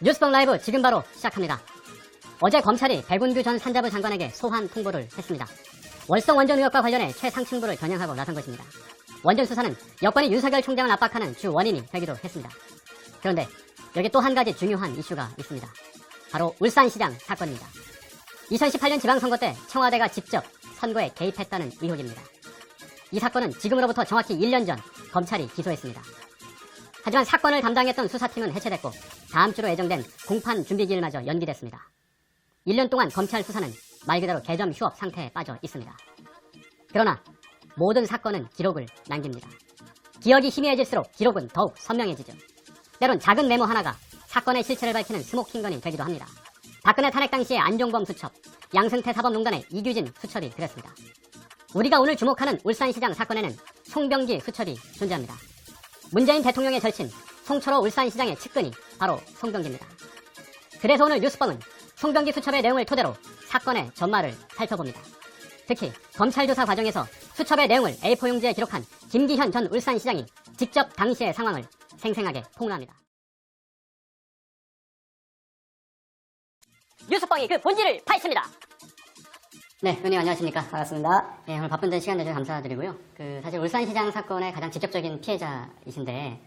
뉴스봉 라이브 지금 바로 시작합니다. 어제 검찰이 백운규 전 산자부 장관에게 소환 통보를 했습니다. 월성 원전 의혹과 관련해 최상층부를 겨냥하고 나선 것입니다. 원전 수사는 여권이 윤석열 총장을 압박하는 주 원인이 되기도 했습니다. 그런데 여기 또 한 가지 중요한 이슈가 있습니다. 바로 울산시장 사건입니다. 2018년 지방선거 때 청와대가 직접 선거에 개입했다는 의혹입니다. 이 사건은 지금으로부터 정확히 1년 전 검찰이 기소했습니다. 하지만 사건을 담당했던 수사팀은 해체됐고 다음 주로 예정된 공판 준비기일마저 연기됐습니다. 1년 동안 검찰 수사는 말 그대로 개점 휴업 상태에 빠져 있습니다. 그러나 모든 사건은 기록을 남깁니다. 기억이 희미해질수록 기록은 더욱 선명해지죠. 때론 작은 메모 하나가 사건의 실체를 밝히는 스모킹건이 되기도 합니다. 박근혜 탄핵 당시의 안종범 수첩, 양승태 사법농단의 이규진 수첩이 그랬습니다. 우리가 오늘 주목하는 울산시장 사건에는 송병기 수첩이 존재합니다. 문재인 대통령의 절친 송철호 울산시장의 측근이 바로 송병기입니다. 그래서 오늘 뉴스봉은 송병기 수첩의 내용을 토대로 사건의 전말을 살펴봅니다. 특히 검찰 조사 과정에서 수첩의 내용을 A4 용지에 기록한 김기현 전 울산시장이 직접 당시의 상황을 생생하게 폭로합니다. 뉴스봉이 그 본질을 파헤칩니다. 네, 의원님 안녕하십니까. 반갑습니다. 네, 오늘 바쁜 시간 내주셔서 감사드리고요. 사실 울산시장 사건의 가장 직접적인 피해자이신데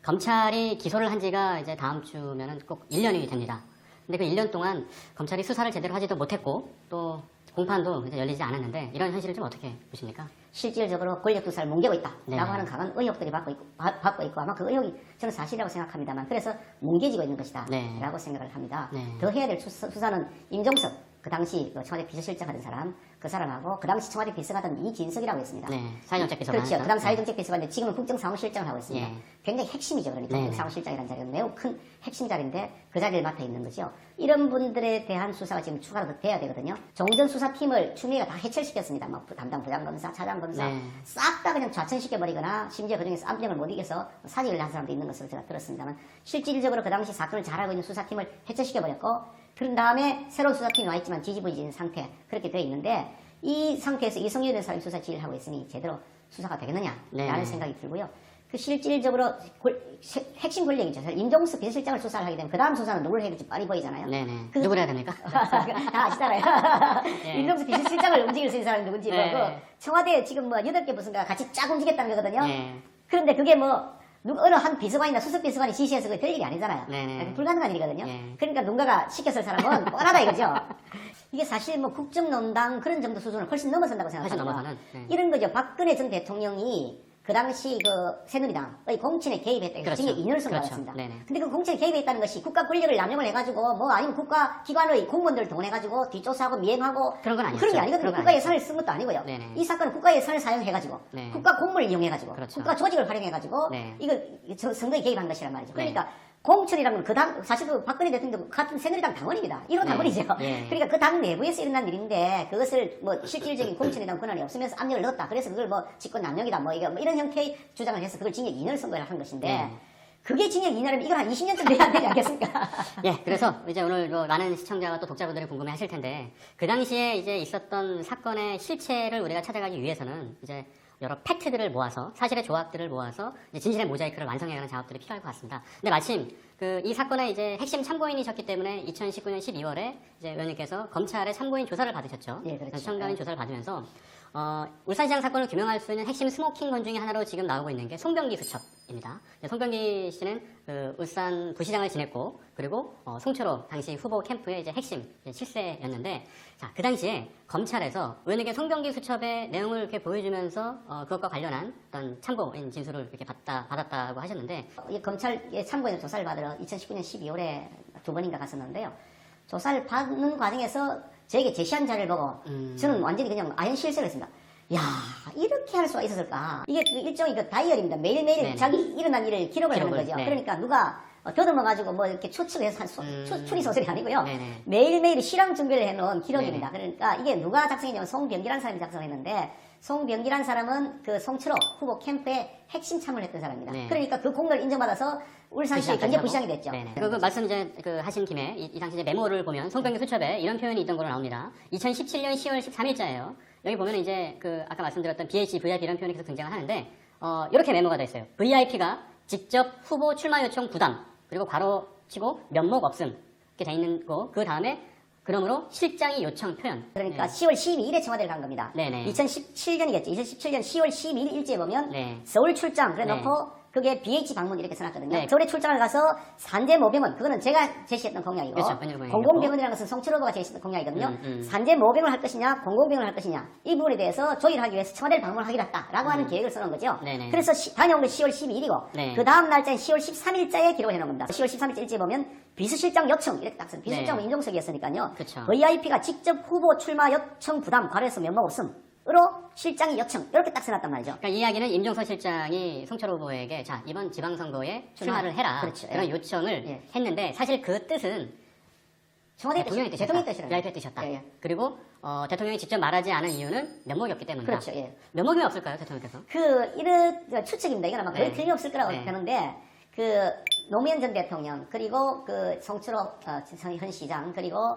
검찰이 기소를 한 지가 이제 다음 주면은 꼭 1년이 됩니다. 근데 그 1년 동안 검찰이 수사를 제대로 하지도 못했고 또 공판도 이제 열리지 않았는데 이런 현실을 좀 어떻게 보십니까? 실질적으로 권력 투사를 뭉개고 있다라고 네. 하는 강한 의혹들이 받고 있고 아마 그 의혹이 저는 사실이라고 생각합니다만 그래서 뭉개지고 있는 것이다 네. 라고 생각을 합니다. 네. 더 해야 될 수사는 임종석 그 당시 청와대 비서실장 하던 사람 그 사람하고 그 당시 청와대 비서가던 이진석이라고 있습니다. 네, 사회정책 비서관. 그렇죠. 그 당시 사회정책 비서관인데 지금은 국정사무실장을 하고 있습니다. 예. 굉장히 핵심이죠. 그러니까 네. 국정사무실장이라는 자리가 매우 큰 핵심 자리인데 그 자리를 맡아 있는 거죠. 이런 분들에 대한 수사가 지금 추가로 더 돼야 되거든요. 종전 수사팀을 추미애가 다 해체시켰습니다. 막 담당 부장검사, 차장검사 네. 싹 다 그냥 좌천시켜버리거나 심지어 그중에서 압력을 못 이겨서 사직을 한 사람도 있는 것으로 제가 들었습니다만 실질적으로 그 당시 사건을 잘하고 있는 수사팀을 해체시켜버렸고 그런 다음에 새로운 수사팀이 와 있지만 뒤집어진 상태 그렇게 되어 있는데 이 상태에서 이성윤 사람이 수사 지휘를 하고 있으니 제대로 수사가 되겠느냐라는 네. 생각이 들고요. 그 실질적으로 핵심 권력이죠. 임종석 비서실장을 수사를 하게 되면 그 다음 수사는 누굴 해야 될지 뻔히 보이잖아요. 네네. 누구를 해야 됩니까? 다 아시잖아요. 네. 임종석 비서실장을 움직일 수 있는 사람이 누군지 네. 뭐 청와대 지금 뭐 8개 무슨가 같이 쫙 움직였다는 거거든요. 네. 그런데 그게 뭐 어느 한 비서관이나 수석 비서관이 지시해서 그게 될 일이 아니잖아요. 네네. 불가능한 일이거든요. 네. 그러니까 누군가가 시켰을 사람은 뻔하다 이거죠. 이게 사실 뭐 국정농단 그런 정도 수준을 훨씬 넘어선다고 생각합니다. 훨씬 넘어서는, 네. 이런 거죠. 박근혜 전 대통령이 그 당시 그 새누리당의 공천에 개입했다. 그렇죠. 징역 2년을 그렇죠. 선고받았습니다. 네네. 근데 그 공천에 개입했다는 것이 국가 권력을 남용을 해가지고 뭐 아니면 국가 기관의 공무원들을 동원해가지고 뒷조사하고 미행하고 그런 건 아니었죠. 그런 게 아니거든요. 그런 건 국가 아니었죠. 예산을 쓴 것도 아니고요. 네네. 이 사건은 국가 예산을 사용해가지고 네. 국가 공무를 이용해가지고 그렇죠. 국가 조직을 활용해가지고 네. 이거 선거에 개입한 것이란 말이죠. 네. 그러니까 공천이라는 건 그 당, 사실 그 박근혜 대통령도 같은 새누리당 당원입니다. 1호 네. 당원이죠. 예. 그러니까 그 당 내부에서 일어난 일인데 그것을 뭐 실질적인 공천에 대한 권한이 없으면서 압력을 넣었다. 그래서 그걸 뭐 직권 남용이다. 뭐 이거 뭐 이런 형태의 주장을 해서 그걸 징역 2년을 선고를 한 것인데 네. 그게 징역 2년이면 이걸 한 20년쯤 돼야 되지 않겠습니까? 예, 그래서 이제 오늘 뭐 많은 시청자와 또 독자분들이 궁금해 하실 텐데, 그 당시에 이제 있었던 사건의 실체를 우리가 찾아가기 위해서는 이제 여러 팩트들을 모아서, 사실의 조각들을 모아서 이제 진실의 모자이크를 완성해가는 작업들이 필요할 것 같습니다. 근데 마침 이 사건의 이제 핵심 참고인이셨기 때문에 2019년 12월에 이제 의원님께서 검찰의 참고인 조사를 받으셨죠. 예, 그렇죠. 참고인 조사를 받으면서 울산시장 사건을 규명할 수 있는 핵심 스모킹건 중에 하나로 지금 나오고 있는 게 송병기 수첩입니다. 송병기 씨는 울산 부시장을 지냈고 그리고 송철호 당시 후보 캠프의 이제 핵심 실세였는데 자, 그 당시에 검찰에서 의원님께 송병기 수첩의 내용을 이렇게 보여주면서 그것과 관련한 어떤 참고인 진술을 이렇게 받았다고 하셨는데 이 검찰의 참고인 조사를 받으러 2019년 12월에 2번인가 갔었는데요. 조사를 받는 과정에서 저에게 제시한 자료를 보고 저는 완전히 그냥 아연 실색을 했습니다. 야, 이렇게 할 수가 있었을까? 이게 일종의 그 다이어리입니다. 매일매일 네네. 자기 일어난 일을 기록을 하는 거죠. 네. 그러니까 누가 더듬어가지고 뭐 이렇게 추측해서 한 추리소설이 아니고요. 네네. 매일매일 실황 준비를 해놓은 기록입니다. 네네. 그러니까 이게 누가 작성했냐면 송병기라는 사람이 작성했는데 송병기라는 사람은 그 송철호 후보 캠프에 핵심 참여를 했던 사람입니다. 네. 그러니까 그 공로를 인정받아서 울산시의 경제 부시장이 됐죠. 네네. 그 말씀 이제 하신 김에 이 당시 이제 메모를 보면 송병기 수첩에 이런 표현이 있던 걸로 나옵니다. 2017년 10월 13일자예요. 여기 보면 이제 아까 말씀드렸던 BH, VIP라는 표현이 계속 등장을 하는데 이렇게 메모가 돼 있어요. VIP가 직접 후보 출마 요청 부담 그리고 괄호 치고 면목 없음 이렇게 돼 있는 거. 그 다음에 그러므로 실장이 요청 표현. 그러니까 10월 12일에 청와대를 간 겁니다. 네네. 2017년이겠죠. 2017년 10월 12일 일지에 보면 네. 서울 출장 그래 네. 놓고 그게 BH 방문 이렇게 써놨거든요. 네. 서울에 출장을 가서 산재 모병은 그거는 제가 제시했던 공약이고 그렇죠. 공약이고. 공공병원이라는 것은 송철 후보가 제시했던 공약이거든요. 음. 산재 모병을 할 것이냐 공공병원을 할 것이냐 이 부분에 대해서 조율하기 위해서 청와대를 방문하기로 했다라고 하는 계획을 써놓은 거죠. 네네. 그래서 다녀온 게 10월 12일이고 네. 그 다음 날짜인 10월 13일자에 기록을 해놓은 겁니다. 10월 13일자 일지에 보면 비서실장 요청 이렇게 딱 써요. 비서실장은 네. 임종석이었으니까요. 그쵸. VIP가 직접 후보 출마 요청 부담 과로해서 면목 없음으로 실장이 요청 이렇게 딱 써놨단 말이죠. 그러니까 이 이야기는 임종석 실장이 송철 후보에게 자 이번 지방선거에 출마를 해라 그렇죠. 그런 예. 요청을 예. 했는데 사실 그 뜻은 청와대 대통령의 뜻이- 뜻이었다. 대통령의 뜻이라는 VIP의 뜻이었다. 예, 예. 그리고 대통령이 직접 말하지 않은 이유는 면목이 없기 때문이다. 그렇죠. 예. 면목이 왜 없을까요, 대통령께서? 이런 추측입니다. 이건 아마 거의 네. 틀림없을 거라고 네. 보는데 노무현 전 대통령 그리고 송철호 현 시장 그리고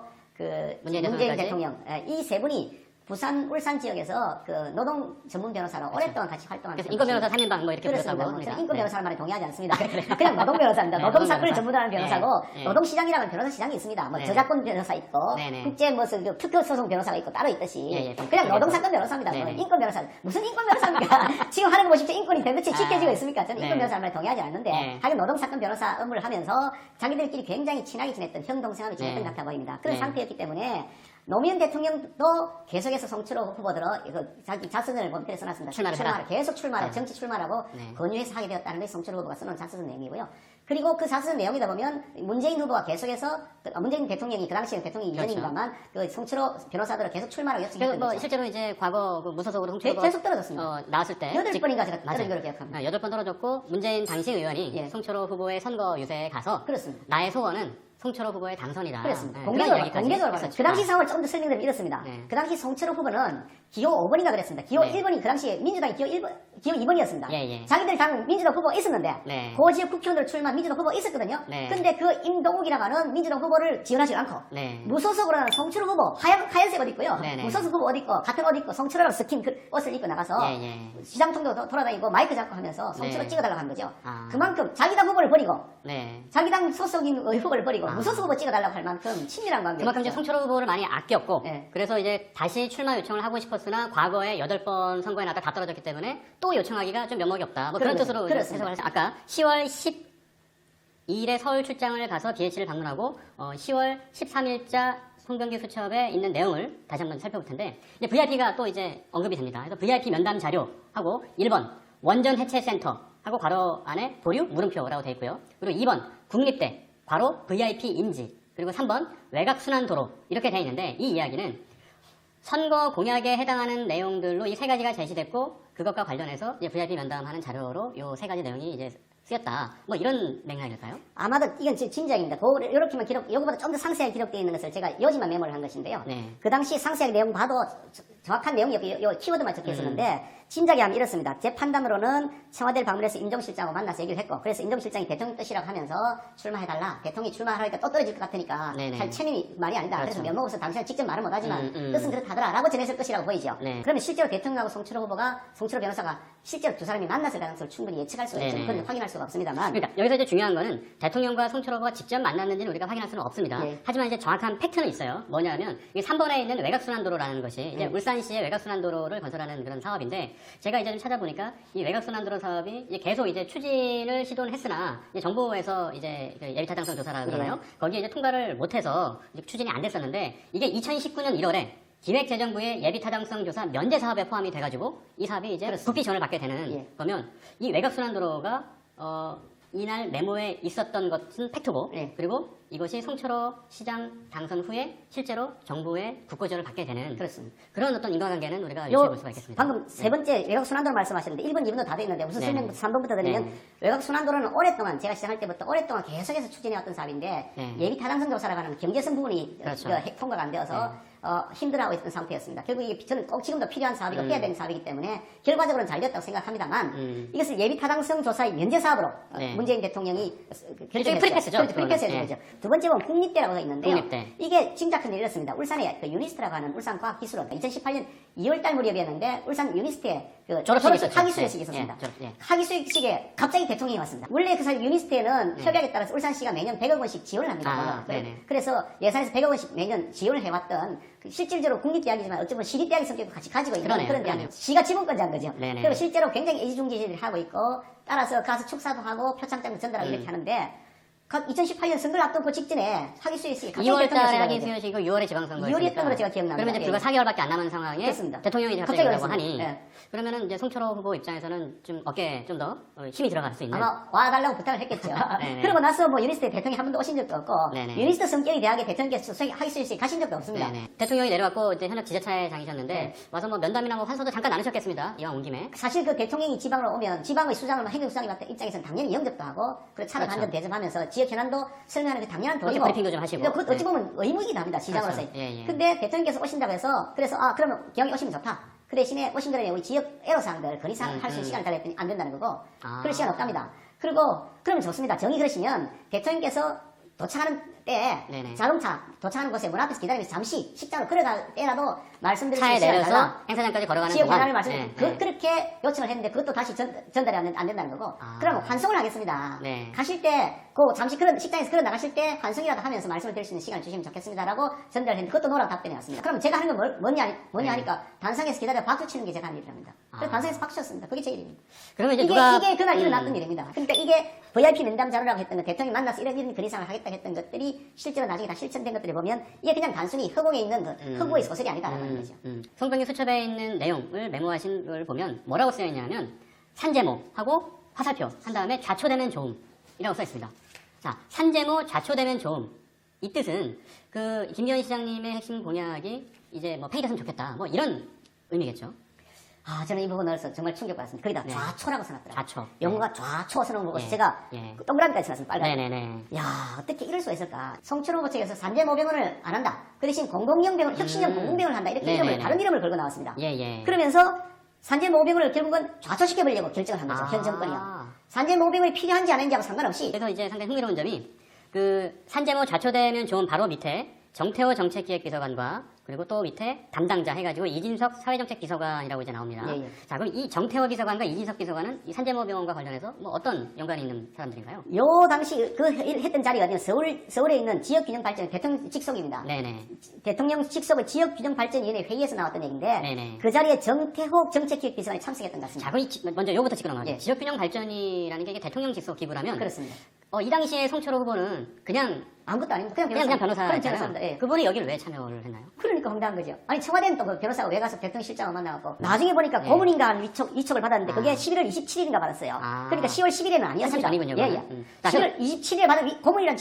문재인 문재인 대통령까지? 대통령 이 세 분이 부산, 울산 지역에서 노동 전문 변호사로 오랫동안 같이 활동한 그래서 인권 변호사 3인방 뭐 이렇게 그렇습니다. 불렀다고 저는 합니다. 인권 네. 변호사는 말에 동의하지 않습니다. 그냥 노동 변호사입니다. 네, 노동 노동 사건을 변호사. 전문하는 변호사고 네, 네. 노동시장이라는 변호사 시장이 있습니다. 뭐 네. 저작권 변호사 있고 네, 네. 국제 무슨 특허 소송 변호사가 있고 따로 있듯이 예, 예. 그냥 노동 사건 변호사입니다. 네, 뭐 네. 인권 변호사 무슨 인권 변호사입니까? 지금 하는 거 보십시오. 인권이 대도체 지켜지고 아, 있습니까? 저는 네. 인권 변호사 말에 동의하지 않는데 네. 하여간 노동 사건 변호사 업무를 하면서 자기들끼리 굉장히 친하게 지냈던 형 동생하고 지냈던 네. 것 같아 보입니다. 그런 네. 상태였기 때문에 노무현 대통령도 계속해서 송철호 후보들어 자기 자선을 본편에 써놨습니다. 출마를 해라. 계속 출마하고 네. 정치 출마라고 네. 권유해서 하게 되었다는 것이 송철호 후보가 써놓은 자서전 내용이고요. 그리고 그 자서전 내용이다 보면 문재인 후보가 계속해서 문재인 대통령이 그 당시에 대통령이 그렇죠. 이전입니다만 그 송철호 변호사들을 계속 출마라고 그래서 요청했던 뭐 거죠. 실제로 이제 과거 그 무소속으로 송철 후보가 계속 떨어졌습니다. 나왔을 때 8번인가 제가 맞아요. 떨어진 걸로 기억합니다. 8번 떨어졌고 문재인 당시 의원이 예. 송철호 후보의 선거 유세에 가서 그렇습니다. 나의 소원은 송철호 후보의 당선이다. 그렇습니다. 네, 공개적으로, 그런 이야기까지 공개적으로 말해요. 했었죠. 그 당시 상황을 좀 더 설명드리면 이렇습니다. 네. 그 당시 송철호 후보는 기호 5번인가 그랬습니다. 기호 네. 1번이 그 당시에 민주당이 기호 2번이었습니다. 예, 예. 자기들 당 민주당 후보가 있었는데 네. 그 지역 국회의원으로 출마한 민주당 후보가 있었거든요. 네. 근데 그 임동욱이라고 하는 민주당 후보를 지원하지 않고 네. 무소속으로 하는 송철호 후보 하얀색 옷 입고요. 네, 네. 무소속 후보 옷 입고 같은 옷 입고 송철호라고 스킨 옷을 입고 나가서 예, 예. 시장 통도 돌아다니고 마이크 잡고 하면서 송철호 네. 찍어달라고 한 거죠. 아. 그만큼 자기 당 후보를 버리고 네. 자기 당 소속인 후보를 버리고 아. 무소속 후보 찍어달라고 할 만큼 친밀한 관계. 그만큼 이제 송철호 후보를 많이 아꼈고 네. 그래서 이제 다시 출마 요청을 하고 싶었으나 과거에 8번 선거에 나다 떨어졌기 때문에 또 요청하기가 좀 면목이 없다. 뭐 그런 그렇죠. 뜻으로 그렇습니다. 해석을 해서 아까 10월 12일에 서울 출장을 가서 BH를 방문하고 10월 13일자 송병기 수첩에 있는 내용을 다시 한번 살펴볼 텐데 이제 VIP가 또 이제 언급이 됩니다. 그래서 VIP 면담 자료하고 1번 원전 해체 센터 하고 괄호 안에 보류 물음표라고 되어 있고요. 그리고 2번 국립대 괄호 VIP 인지 그리고 3번 외곽순환도로 이렇게 되어 있는데 이 이야기는 선거 공약에 해당하는 내용들로 이 세 가지가 제시됐고 그것과 관련해서 이제 VIP 면담하는 자료로 이 세 가지 내용이 이제 쓰였다. 뭐 이런 맥락일까요? 아마도 이건 진작입니다. 이렇게만 이거보다 좀 더 상세하게 기록되어 있는 것을 제가 요지만 메모를 한 것인데요. 네. 그 당시 상세하게 내용 봐도 정확한 내용이 요 키워드만 적혀 있었는데 진작에 하면 이렇습니다. 제 판단으로는 청와대를 방문해서 임종실장하고 만나서 얘기를 했고 그래서 임종실장이 대통령 뜻이라고 하면서 출마해달라. 대통령이 출마하니까 또 떨어질 것 같으니까 네네. 잘 체면이 말이 아니다. 그래서 그렇죠. 면목 없어서 당신은 직접 말은 못하지만 음. 뜻은 그렇다더라 라고 전했을 것이라고 보이죠. 네. 그러면 실제로 대통령하고 송철호 후보가 송철호 변호사가 실제로 두 사람이 만났을 가능성을 충분히 예측할 수가 있죠. 네네. 그건 확인할 수가 없습니다만 그러니까 여기서 이제 중요한 거는 대통령과 송철호 후보가 직접 만났는지는 우리가 확인할 수는 없습니다. 네. 하지만 이제 정확한 팩트는 있어요. 뭐냐면 이 3번에 있는 외곽순환도로라는 것이 이제 울산시의 외곽순환도로를 건설하는 그런 사업인데 제가 이제 좀 찾아보니까 이 외곽순환도로 사업이 이제 계속 이제 추진을 시도는 했으나 이제 정부에서 이제 그 예비타당성 조사라 그러나요? 거기에 이제 통과를 못해서 이제 추진이 안 됐었는데 이게 2019년 1월에 기획재정부의 예비타당성 조사 면제 사업에 포함이 돼가지고 이 사업이 이제 국비 지원을 받게 되는 예. 거면 이 외곽순환도로가 이날 메모에 있었던 것은 팩트고 예. 그리고 이것이 송철호 시장 당선 후에 실제로 정부의 국고 지원을 받게 되는 그렇습니다. 그런 어떤 인과관계는 우리가 유추해 볼 수가 있겠습니다. 방금 세 번째 외곽순환도로 말씀하셨는데 1번, 2번도 다 돼 있는데 우선 네. 설명부터 3번부터 드리면 네. 외곽순환도로는 오랫동안 제가 시작할 때부터 오랫동안 계속해서 추진해왔던 사업인데 네. 예비타당성 조사라고 하는 경제성 부분이 그렇죠. 통과가 안 되어서 힘들어하고 있던 상태였습니다. 결국 이게 저는 꼭 지금도 필요한 사업이고 해야 되는 사업이기 때문에 결과적으로는 잘 됐다고 생각합니다만 이것을 예비타당성 조사의 면제 사업으로 네. 문재인 대통령이 일종의 프리패스죠, 그렇죠. 프리패스 그거는. 해준 거죠. 두 번째 보면 국립대라고 있는데요. 국립대. 이게 짐작한 일이 이렇습니다. 울산에 그 유니스트라고 하는 울산과학기술원 2018년 2월달 무렵이었는데 울산 유니스트에 그 졸업식 있었죠. 학위수여식이 있었습니다. 예. 학위수여식에 갑자기 대통령이 왔습니다. 원래 그 사실 유니스트에는 협약에 따라서 울산시가 매년 100억 원씩 지원을 합니다. 그래서 예산에서 100억 원씩 매년 지원을 해왔던 그 실질적으로 국립대학이지만 어쩌면 시립대학의 성격도 같이 가지고 있는 그런 대학이에요. 시가 지분권자인 거죠. 그리고 실제로 굉장히 애지중지를 하고 있고 따라서 가서 축사도 하고 표창장도 전달하고 이렇게 하는데 2018년 선거를 앞둔 그 직전에 학위수여식이 2월달에 학위수여식이고 6월에 지방선거 2월이었던 걸로 제가 기억납니다. 그러면 이제 불과 4개월밖에 안 남은 상황에 그렇습니다. 대통령이 갑자기 갑자기 오라고 그랬습니다. 하니 그러면은 이제 송철호 후보 입장에서는 좀 어깨에 좀 더 힘이 들어갈 수 있는 아마 와달라고 부탁을 했겠죠. 그러고 나서 뭐 유니스트에 대통령이 한 번도 오신 적도 없고 유니스트 성격의 대학에 대통령께서 학위수여식 가신 적도 없습니다. 대통령이 내려왔고 이제 현역 지자체장이셨는데 와서 뭐 면담이나 뭐 환소도 잠깐 나누셨겠습니다. 이왕 온 김에. 사실 그 대통령이 지방으로 오면 지방의 수장을 행정수장이 맡은 입장에서는 당연히 영접도 하고 그리고 차를 한잔 대접하면서 지역 현안도 설명하는 그 당연한 도리고 브리핑도 좀 하시고. 그 어찌 보면 의무이기도 합니다. 시장으로서. 그렇죠. 근데 대통령께서 오신다고 해서 그래서 그러면 기왕에 오시면 좋다. 그 대신에 오신 거에 우리 지역 애로사항들 건의사항 할 수 있는 시간을 달라 했더니 안 된다는 거고 그럴 시간 없답니다. 그리고 그러면 좋습니다. 정의 그러시면 대통령께서 도착하는 때 자동차 도착하는 곳에 문 앞에서 기다리면서 잠시 식장으로 걸어갈 때라도 말씀드릴 수 있는 차에 시간을 내려서 달라. 행사장까지 걸어가는 지역 동안 현안을 말씀드리고 그렇게 요청을 했는데 그것도 다시 전달이 안 된다는 거고 그러면 환송을 하겠습니다. 가실 때 그 잠시 그런 식당에서 걸어 나가실 때 환송이라도 하면서 말씀을 드릴 수 있는 시간을 주시면 좋겠습니다라고 전달을 했는데 그것도 노라고 답변이 왔습니다. 그럼 제가 하는 건 뭐냐 하니까 단상에서 기다려 박수 치는 게 제가 하는 일이랍니다. 그래서 단상에서 박수 쳤습니다. 그게 제 일입니다. 그러면 이제 이게 그날 일어났던 일입니다. 그러니까 이게 VIP 면담 자료라고 했던 거 대통령이 만나서 이런 건의사항을 하겠다 했던 것들이 실제로 나중에 다 실천된 것들을 보면 이게 그냥 단순히 허공에 있는 그 허구의 소설이 아니다라는 거죠. 송병기 수첩에 있는 내용을 메모하신 걸 보면 뭐라고 쓰여 있냐면 산제모하고 화살표 한 다음에 좌초되면 좋음이라고 써 있습니다. 자, 산제모 좌초되면 좋음. 이 뜻은 그 김기현 시장님의 핵심 공약이 이제 뭐 폐기됐으면 좋겠다. 뭐 이런 의미겠죠. 저는 이 부분을 정말 충격받았습니다. 거기다 좌초라고 써놨더라고요. 좌초. 영어가 좌초 써놓은 거고 제가 동그라미까지 써놨습니다. 빨간. 야, 어떻게 이럴 수가 있을까. 송철호 후보 측에서 산재모병원을 안 한다. 그 대신 공공영병원, 혁신형 공공병원을 한다. 이렇게 이름을 다른 이름을 걸고 나왔습니다. 그러면서 산재모병원을 결국은 좌초시켜보려고 결정을 한 거죠. 현 정권이요. 산재모병원이 필요한지 아닌지하고 상관없이. 그래서 이제 상당히 흥미로운 점이 그 산재모 좌초되면 좋은 바로 밑에 정태호 정책기획비서관과 그리고 또 밑에 담당자 해가지고 이진석 사회정책비서관이라고 이제 나옵니다. 자, 그럼 이 정태호 비서관과 이진석 비서관은 이 산재모병원과 관련해서 뭐 어떤 연관이 있는 사람들인가요? 요 당시 그 했던 자리가 어디냐 서울에 있는 지역균형발전 대통령 직속입니다. 대통령 직속의 지역균형발전위원회 회의에서 나왔던 얘기인데 그 자리에 정태호 정책기획비서관이 참석했던 것 같습니다. 자, 그럼 먼저 요거부터 짚고 넘어가죠. 지역균형발전이라는 게 이게 대통령 직속 기구라면 그렇습니다. 이 당시에 송철호 후보는 그냥 아무것도 아닙니다. 그냥 변호사였잖아요. 변호사입니다. 그분이 여기를 왜 참여를 했나요? 그러니까 황당한 거죠. 아니 청와대는 또 그 변호사가 왜 가서 대통령 실장을 만나갖고 나중에 보니까 고문인가 한 위촉을 받았는데 그게 11월 27일인가 받았어요. 그러니까 10월 11일은 아니었습니다. 아니군요. 10월 27일에 받은 고문이라는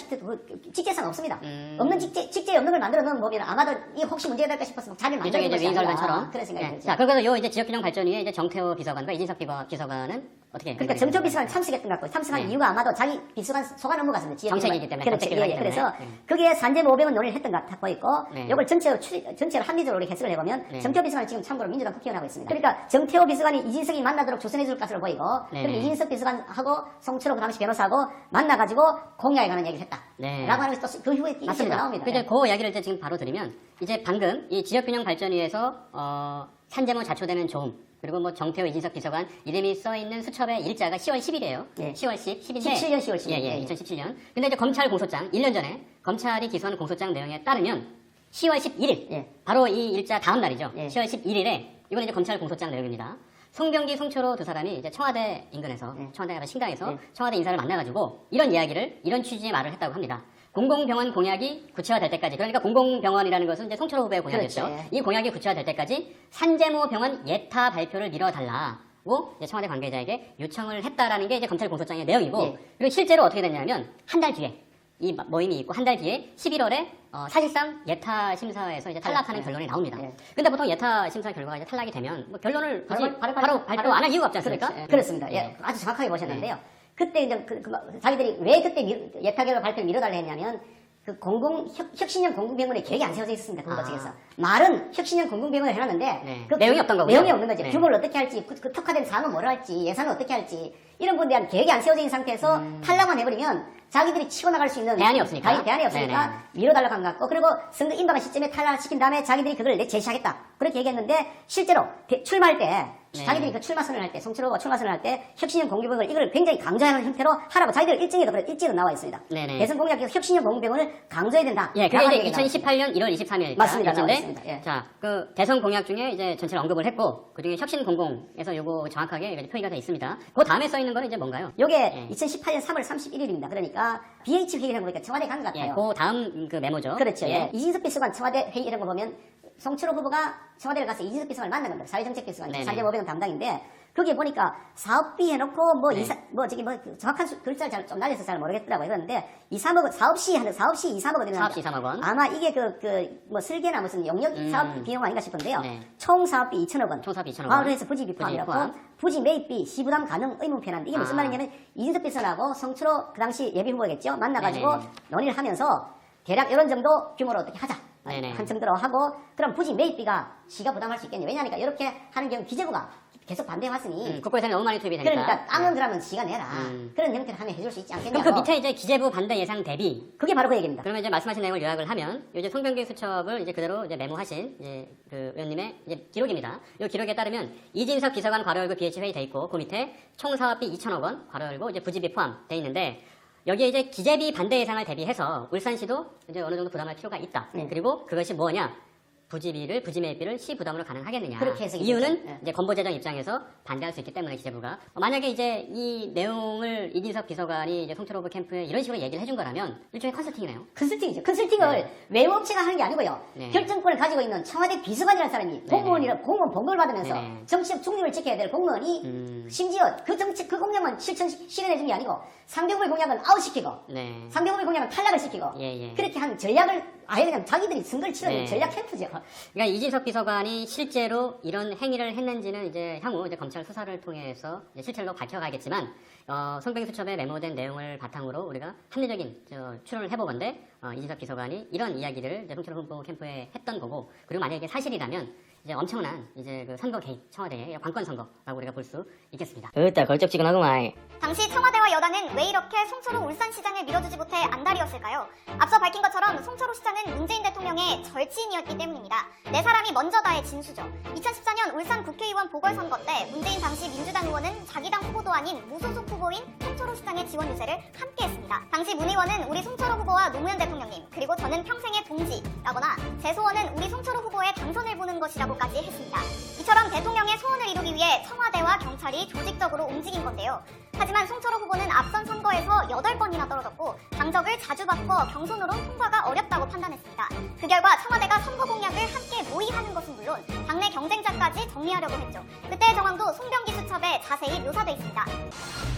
직제상 없습니다. 없는 직제 없는 걸 만들어 놓은 보면 아마도 이게 혹시 문제가 될까 싶어서 막 자리를 만들어 놓은 것이 아닌가 그런 생각이 들죠. 자, 그래서 요 이제 지역균형발전위에 이제 정태호 비서관과 이진석 비서관은 어떻게? 그러니까 정태호 비서관 참석했던 것 같고 참석한 이유가 아마도 자기 비서관 소관 업무 같습니다. 정책이기 때문에. 그래서 그게 산재모병원 논의를 했던 것 같고 있고 이걸 전체로 합리적으로 우리 해석을 해보면 정태호 비서관이 지금 참고로 민주당 국회의원하고 있습니다. 그러니까 정태호 비서관이 이진석이 만나도록 조선해줄 것으로 보이고 그리고 이진석 비서관하고 송철호 그 당시 변호사하고 만나가지고 공약에 관한 얘기를 했다. 라고 하는 것이 또 그 후에 맞습니다. 나옵니다. 그 이야기를 이제 지금 바로 드리면 이제 방금 이 지역균형발전위에서 산재모 좌초되면 좋음 그리고 뭐 정태호 이진석 비서관 이름이 써 있는 수첩의 일자가 10월 10일이에요. 10월 10일인데 17년 10월 10일. 2017년. 근데 이제 검찰 공소장 1년 전에 검찰이 기소한 공소장 내용에 따르면 10월 11일 바로 이 일자 다음 날이죠. 10월 11일에 이건 이제 검찰 공소장 내용입니다. 송병기, 송철호 두 사람이 이제 청와대 인근에서 청와대 신당에서 청와대 인사를 만나가지고 이런 취지의 말을 했다고 합니다. 공공병원 공약이 구체화될 때까지 그러니까 공공병원이라는 것은 이제 송철호 후보의 공약이었죠. 이 공약이 구체화될 때까지 산재모 병원 예타 발표를 미뤄달라고 이제 청와대 관계자에게 요청을 했다라는 게 이제 검찰 공소장의 내용이고 그리고 실제로 어떻게 됐냐면 한 달 뒤에 이 모임이 있고 한 달 뒤에 11월에 사실상 예타 심사에서 이제 탈락하는 결론이 나옵니다. 근데 보통 예타 심사 결과가 이제 탈락이 되면 뭐 결론을 바로 발표 안 할 이유가 없지 않습니까? 그렇습니다. 아주 정확하게 보셨는데요. 그때 이제 자기들이 왜 그때 예타 결과 발표를 미뤄달라 했냐면 그 혁신형 공공병원의 계획이 안 세워져 있었습니다. 그 측에서 말은 혁신형 공공병원을 해놨는데 그 내용이 없던 거고요. 내용이 없는 거죠. 규모를 어떻게 할지, 그 특화된 사항은 뭐로 할지, 예산은 어떻게 할지 이런 부분에 대한 계획이 안 세워져 있는 상태에서 탈락만 해버리면 자기들이 치고 나갈 수 있는 대안이 없으니까. 대안이 없으니까 네네. 밀어달라고 한 것 같고, 그리고 선거 임박한 시점에 탈락시킨 다음에 자기들이 그걸 제시하겠다 그렇게 얘기했는데, 실제로 출마할 때 네. 자기들이 그 출마 선언을 할 때, 송철 후보가 출마 선언을 할 때 혁신형 공개병을 이걸 굉장히 강조하는 형태로 하라고 자기들 일정에도 나와 있습니다. 네네. 대선 공약에서 혁신형 공개병을 강조해야 된다. 예, 그게 라고 이제 하는 얘기가 2018년 1월 23일 맞습니다. 일인데, 맞습니다. 예. 자, 그 대선 공약 중에 이제 전체를 언급을 했고, 그중에 혁신 공공에서 요거 정확하게 이제 표기가 돼 있습니다. 그 다음에 써 있는 거는 이제 뭔가요? 요게 예. 2018년 3월 31일입니다. 그러니까 BH 회의를 보니까 청와대 간 것 예, 같아요. 그 다음 그 메모죠. 그렇죠. 예. 예. 이진석 비서관 청와대 회의 이런 거 보면 송철호 후보가 청와대를 가서 이진석 비서관을 만난 겁니다. 사회정책 비서관, 네네. 사회보병 담당인데, 거기에 보니까 사업비 해놓고 뭐 네. 정확한 글자를 좀 날려서 잘 모르겠더라고요. 그런데 2, 3억 사업시 2, 3억 원 사업시 3억 원. 아마 이게 뭐 설계나 무슨 영역 사업 비용 아닌가 싶은데요. 네. 총 사업비 2천억 원. 총사비 2천억 원. 과로 해서 부지비 부지 포함이라고 포함. 부지 매입비 시부담 가능 의무 표현한데, 이게 무슨 아. 말이냐면 이진석 비서관하고 송철호 그 당시 예비 후보겠죠. 만나가지고 네네. 논의를 하면서 대략 이런 정도 규모로 어떻게 하자. 네네. 한 정도로 하고, 그럼 부지 매입비가 시가 부담할 수 있겠냐. 왜냐하니까 이렇게 하는 경우 기재부가 계속 반대해왔으니, 국고 예산이 너무 많이 투입이 되니까. 그러니까 땅은 그러면 시가 내라. 음. 그런 형태로 하면 해줄 수 있지 그럼 않겠냐고. 그 밑에 이제 기재부 반대 예상 대비. 그게 바로 그 얘기입니다. 그러면 이제 말씀하신 내용을 요약을 하면, 이제 송병기 수첩을 이제 그대로 이제 메모하신 이제 그 의원님의 이제 기록입니다. 이 기록에 따르면 이진석 비서관 괄호 열고 BH 회의 돼 있고, 그 밑에 총 사업비 2천억 원 괄호 열고 이제 부지비 포함돼 있는데, 여기에 이제 기재비 반대 예상을 대비해서 울산시도 이제 어느 정도 부담할 필요가 있다. 네. 그리고 그것이 뭐냐? 부지 매입비를 시 부담으로 가능하겠느냐. 그렇게 해석이 이유는 되죠. 네. 이제 건보재정 입장에서 반대할 수 있기 때문에 기재부가, 만약에 이제 이 내용을 이진석 비서관이 이제 송철호 후보 캠프에 이런 식으로 얘기를 해준 거라면 일종의 컨설팅이네요. 컨설팅이죠. 컨설팅을 네. 외부업체가 하는 게 아니고요. 네. 결정권을 가지고 있는 청와대 비서관이라는 사람이 공무원 봉급을 받으면서 네네. 정치적 중립을 지켜야 될 공무원이 심지어 그 정책 그 공약만 실현해 준 게 아니고 상대후보의 공약은 아웃시키고 네. 상대후보의 공약은 탈락을 시키고 예. 그렇게 한 전략을 아예 그냥 자기들이 선거를 치러는 네. 전략 캠프죠. 그러니까 이진석 비서관이 실제로 이런 행위를 했는지는 이제 향후 이제 검찰 수사를 통해서 이제 실체로 밝혀가겠지만, 송병기 수첩에 메모된 내용을 바탕으로 우리가 합리적인 추론을 해보건데, 이진석 비서관이 이런 이야기들을 이제 송철호 후보 캠프에 했던 거고, 그리고 만약에 이게 사실이라면 이제 엄청난 이제 그 선거 개입, 청와대의 관건 선거라고 우리가 볼 수 있겠습니다. 그따 걸쩍지근하구만. 당시 청와대와 여당은 왜 이렇게 송철호 울산시장을 밀어주지 못해 안달이었을까요? 앞서 밝힌 것처럼 송철호 시장은 문재인 대통령의 절친이었기 때문입니다. 네 사람이 먼저 다의 진수죠. 2014년 울산 국회의원 보궐선거 때 문재인 당시 민주당 의원은 자기 당 후보도 아닌 무소속 후보인 송철호 시장의 지원 유세를 함께했습니다. 당시 문 의원은 우리 송철호 후보와 노무현 대통령님, 그리고 저는 평생의 동지라거나 제 소원은 우리 송철호 후보의 당선을 보는 것이라고까지 했습니다. 이처럼 대통령의 소원을 이루기 위해 청와대와 경찰이 조직적으로 움직인 건데요. 하지만 송철호 후보는 앞선 선거에서 8번이나 떨어졌고 당적을 자주 바꿔 경선으론 통과가 어렵다고 판단했습니다. 그 결과 청와대가 선거 공약을 함께 모의하는 것은 물론 당내 경쟁자까지 정리하려고 했죠. 그때의 정황도 송병기 수첩에 자세히 묘사돼 있습니다.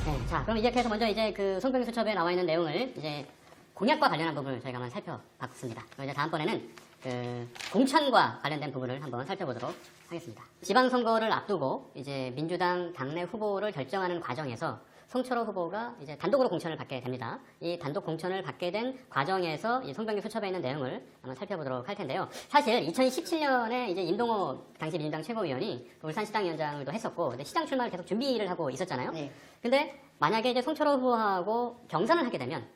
네, 자, 그럼 이렇게 해서 먼저 이제 그 송병기 수첩에 나와 있는 내용을 이제 공약과 관련한 부분을 저희가 한번 살펴봤습니다. 그럼 이제 다음번에는 그 공천과 관련된 부분을 한번 살펴보도록 하겠습니다. 지방선거를 앞두고 이제 민주당 당내 후보를 결정하는 과정에서 송철호 후보가 이제 단독으로 공천을 받게 됩니다. 이 단독 공천을 받게 된 과정에서 이 송병기 수첩에 있는 내용을 한번 살펴보도록 할 텐데요. 사실 2017년에 이제 임동호 당시 민주당 최고위원이 울산시당위원장을 또 했었고, 근데 시장 출마를 계속 준비를 하고 있었잖아요. 네. 근데 만약에 이제 송철호 후보하고 경선을 하게 되면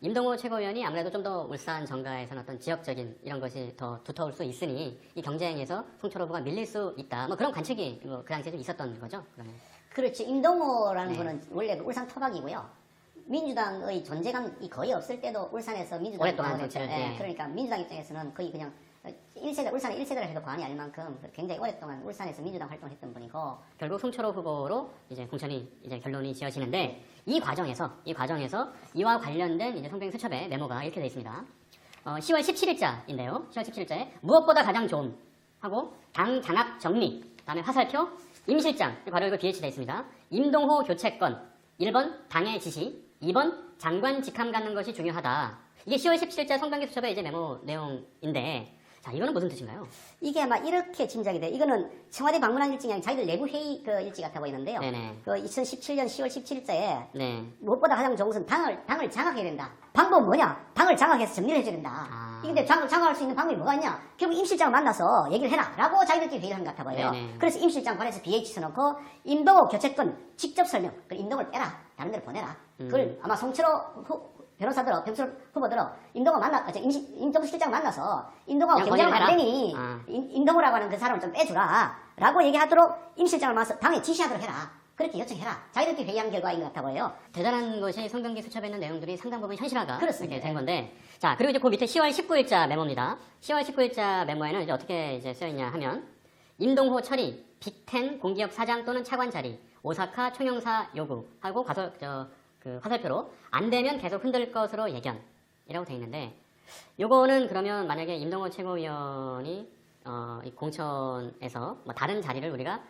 임동호 최고위원이 아무래도 좀 더 울산 정가에서는 어떤 지역적인 이런 것이 더 두터울 수 있으니 이 경쟁에서 송철호 후보가 밀릴 수 있다. 뭐 그런 관측이 그 당시에 좀 있었던 거죠. 그러면. 그렇지. 임동호라는 네. 분은 원래 울산 토박이고요. 민주당의 존재감이 거의 없을 때도 울산에서 민주당 오랫동안 정치를, 예. 그러니까 민주당 입장에서는 거의 그냥 1세대, 울산의 1세대를 해도 과언이 아닐 만큼 굉장히 오랫동안 울산에서 민주당 활동했던 분이고, 결국 송철호 후보로 이제 공천이 이제 결론이 지어지는데, 이 과정에서 이와 관련된 이제 송병기 수첩에 메모가 이렇게 되어 있습니다. 10월 17일자인데요. 10월 17일자에 무엇보다 가장 좋음 하고 당 장악 정리, 그다음에 화살표, 임실장, 바로 이거 BH 되어 있습니다. 임동호 교체권, 1번 당의 지시, 2번 장관 직함 갖는 것이 중요하다. 이게 10월 17일자 송병기 수첩의 이제 메모 내용인데, 자, 이거는 무슨 뜻인가요? 이게 아마 이렇게 짐작이 돼요. 이거는 청와대 방문한 일정이 아니라 자기들 내부 회의 그 일지 같아 보이는데요. 네네. 그 2017년 10월 17일자에 네. 무엇보다 가장 좋은 것은 당을 장악해야 된다. 방법은 뭐냐? 당을 장악해서 정리를 해줘야 된다. 아. 근데 당을 장악할 수 있는 방법이 뭐가 있냐? 결국 임 실장을 만나서 얘기를 해라. 라고 자기들끼리 회의를 한 것 같아 보여요. 네네. 그래서 임 실장 관해서 BH 써놓고 임동호 교체권 직접 설명. 그 임동호를 빼라. 다른 데로 보내라. 그걸 아마 송철호 변호사들어, 변호사 후보들어, 임동호 임동호 실장 만나서 임동호하고 그냥 경쟁하면 안 되니 아. 임동호라고 하는 그 사람을 좀 빼주라. 라고 얘기하도록 임 실장을 만나서 당에 지시하도록 해라. 그렇게 요청해라. 자기들끼리 회의한 결과인 것 같아 보여요. 대단한 것이 송병기 수첩에 있는 내용들이 상당 부분 현실화가 그렇습니다. 이렇게 된 건데, 자, 그리고 이제 그 밑에 10월 19일자 메모입니다. 10월 19일자 메모에는 이제 어떻게 이제 쓰여있냐 하면, 임동호 처리, 빅텐 공기업 사장 또는 차관 자리, 오사카 총영사 요구하고 화살표로 안 되면 계속 흔들 것으로 예견이라고 돼 있는데, 요거는 그러면 만약에 임동호 최고위원이 이 공천에서 뭐 다른 자리를 우리가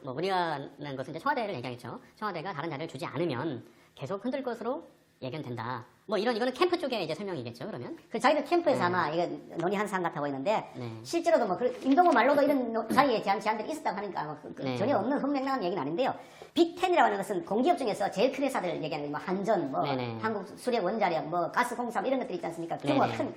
우리가는 것은 이제 청와대를 얘기하겠죠. 청와대가 다른 자리를 주지 않으면 계속 흔들 것으로 예견된다. 이거는 캠프 쪽에 이제 설명이겠죠. 그러면 그 자기들 캠프에서 아마 이거 논의한 사안 같아 보이는데 네. 실제로도 임동호 말로도 이런 자리에 대한 제안들이 있었다고 하니까 네. 전혀 없는 흠맹랑한 얘기는 아닌데요. 빅텐이라고 하는 것은 공기업 중에서 제일 큰 회사들 얘기하는 한전, 네네. 한국수력원자력, 가스공사 이런 것들이 있지 않습니까? 규모가 네네. 큰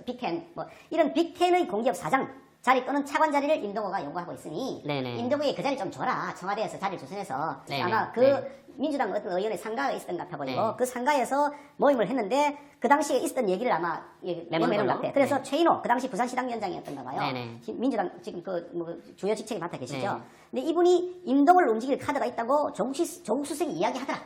빅텐, 이런 빅텐의 공기업 사장 자리 또는 차관 자리를 임동호가 요구하고 있으니 네네. 임동호에 그 자리 좀 줘라. 청와대에서 자리를 조선해서 네네. 아마 네. 민주당 어떤 의원의 상가가 있었던 것 같아 보이고 네. 그 상가에서 모임을 했는데 그 당시에 있었던 얘기를 아마 메모한 것 같아요. 그래서 네. 최인호 그 당시 부산시당위원장이었던가 봐요. 네네. 민주당 지금 주요 직책에 맡아 계시죠. 네. 근데 이분이 임동을 움직일 카드가 있다고 조국 수석이 이야기하더라.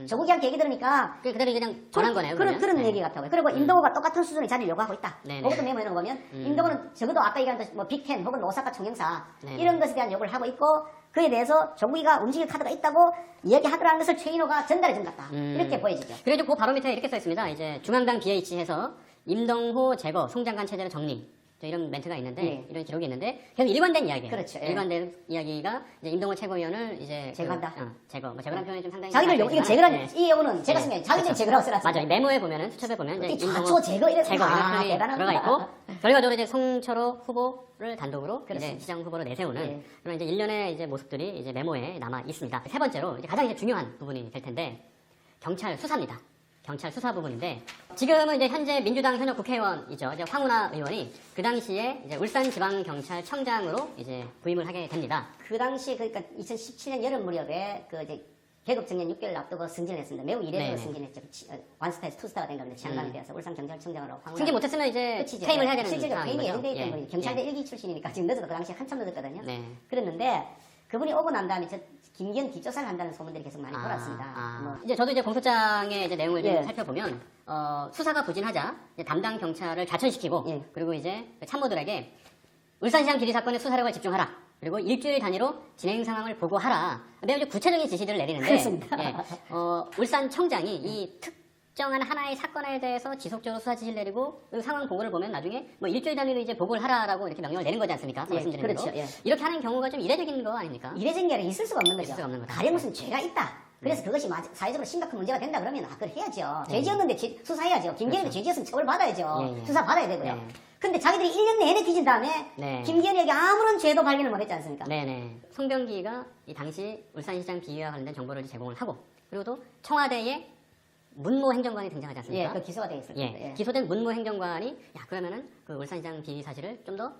조국이한테 얘기 들으니까 그대로 그냥 전한 거네요. 그런 네. 얘기 같아요. 그리고 임동호가 똑같은 수준의 자리를 요구하고 있다. 네네. 그것도 메모해놓은 거 보면 임동호는 적어도 아까 얘기한 빅텐 혹은 오사카 총영사 네네. 이런 것에 대한 요구를 하고 있고 그에 대해서 조국이가 움직일 카드가 있다고 이야기하더라는 것을 최인호가 전달해 준 것 같다. 이렇게 보여지죠. 그래도 그 바로 밑에 이렇게 써 있습니다. 이제 중앙당 BH에서 임동호 제거, 송장관 체제를 정리. 이런 멘트가 있는데, 네. 이런 기록이 있는데, 계속 일관된 이야기예요. 그렇죠. 예. 일관된 이야기가 이제 임동호 최고위원을 이제 제거한다. 제거라는 표현이 좀 상당히 자기들 이거 제거라는 이 용어는 제가 네. 쓴 게 자기들 제거라고 써놨어요. 맞아요. 메모에 보면은 수첩에 보면 이제 이 좌초 제거 이런 제거 이런 표현이 대단합니다. 들어가 있고 결과적으로 이제 송철호 후보를 단독으로 이제 그렇습니다. 시장 후보로 내세우는 예. 그런 이제 일련의 이제 모습들이 이제 메모에 남아 있습니다. 세 번째로 이제 가장 이제 중요한 부분이 될 텐데 경찰 수사입니다. 경찰 수사 부분인데 지금은 이제 현재 민주당 현역 국회의원이죠. 이제 황운하 의원이 그 당시에 이제 울산지방경찰청장으로 이제 부임을 하게 됩니다. 그 당시 그러니까 2017년 여름 무렵에 그 이제 계급 정년 6개월 앞두고 승진을 했습니다. 매우 이례적으로 네네. 승진했죠. 완스타에서 투스타가 된 겁니다. 지향관이 되어서 울산경찰청장으로 승진 못했으면 이제 끝이죠. 퇴임을 해야 되는 실제로 상황인 퇴임이 거죠. 예정돼 있던 예. 거예요. 경찰대 예. 1기 출신이니까 지금 늦어도 그 당시 한참 늦었거든요. 네. 그랬는데 그분이 오고 난 다음에 김기현 뒷조사를 한다는 소문들이 계속 많이 돌았습니다. 이제 저도 이제 공소장의 이제 내용을 좀 예. 살펴보면 수사가 부진하자 이제 담당 경찰을 자천시키고 예. 그리고 이제 참모들에게 울산시장 비리 사건의 수사력을 집중하라. 그리고 일주일 단위로 진행 상황을 보고하라. 매우 이제 구체적인 지시들을 내리는데 그렇습니다. 예. 울산 청장이 이 특정한 하나의 사건에 대해서 지속적으로 수사 지시를 내리고 그 상황 보고를 보면 나중에 일주일 단위로 이제 보고를 하라라고 이렇게 명령을 내린 거지 않습니까? 예, 말씀드린 그렇죠. 대로. 예. 이렇게 하는 경우가 좀 이례적인 거 아닙니까? 이례적인 게 아니라 있을 수가 없는 거죠. 있을 수가 없는 거다. 가령 무슨 죄가 있다. 그래서 그것이 사회적으로 심각한 문제가 된다 그러면 그걸 해야죠. 죄 지었는데 수사해야죠. 김기현도 죄 지었으면 처벌 받아야죠. 예, 예. 수사 받아야 되고요. 네. 근데 자기들이 1년 내내 뒤진 다음에 네. 김기현에게 아무런 죄도 발견을 못 했지 않습니까? 네네. 송병기가 이 당시 울산시장 비위와 관련된 정보를 제공을 하고 그리고 또 청와대에 문모 행정관이 등장하지 않습니까? 예, 그 기소가 되어 있을 예, 겁니다. 예. 기소된 문모 행정관이 그러면은 그 울산시장 비위 사실을 좀 더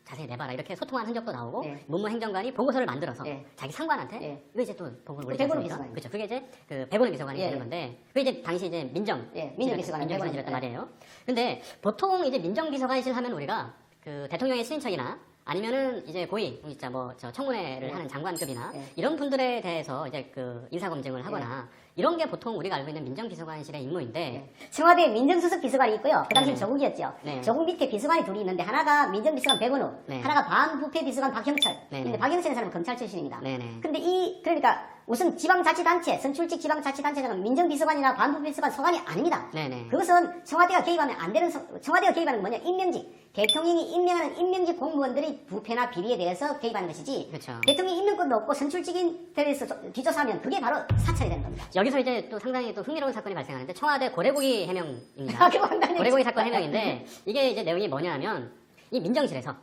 자세히 내봐라 이렇게 소통한 흔적도 나오고 예. 문모 행정관이 보고서를 만들어서 예. 자기 상관한테 예. 이거 이제 또 보고를 올리지 백운호 않습니까? 비서관이. 그렇죠. 그게 이제 그 백운호 비서관이 예. 되는 건데 그게 이제 당시 이제 민정비서관이 민정비서관이었단 백운호. 말이에요. 근데 보통 이제 민정비서관실 하면 우리가 그 대통령의 친인척이나 아니면은 이제 고위, 진짜 저 청문회를 예. 하는 장관급이나 예. 이런 분들에 대해서 이제 그 인사검증을 하거나 이런 게 보통 우리가 알고 있는 민정비서관실의 임무인데 청와대 민정수석 비서관이 있고요. 그 당시 네. 조국이었죠. 네. 조국 밑에 비서관이 둘이 있는데 하나가 민정비서관 백운우, 네. 하나가 반부패 비서관 박형철. 네. 근데 박형철이라는 사람은 검찰 출신입니다. 네네. 근데 그러니까 우선 지방자치단체, 선출직 지방자치단체장은 민정비서관이나 반부패 비서관 소관이 아닙니다. 네네. 그것은 청와대가 개입하면 안 되는, 청와대가 개입하는 건 뭐냐? 임명직. 대통령이 임명하는 임명직 공무원들이 부패나 비리에 대해서 개입하는 것이지. 그렇죠. 대통령이 임명권도 없고 선출직인 대해서 뒷조사하면 그게 바로 사찰이 되는 겁니다. 여기서 이제 또 상당히 또 흥미로운 사건이 발생하는데 청와대 고래고기 해명입니다. 그거 한다니. 고래고기 사건 해명인데 이게 이제 내용이 뭐냐면 이 민정실에서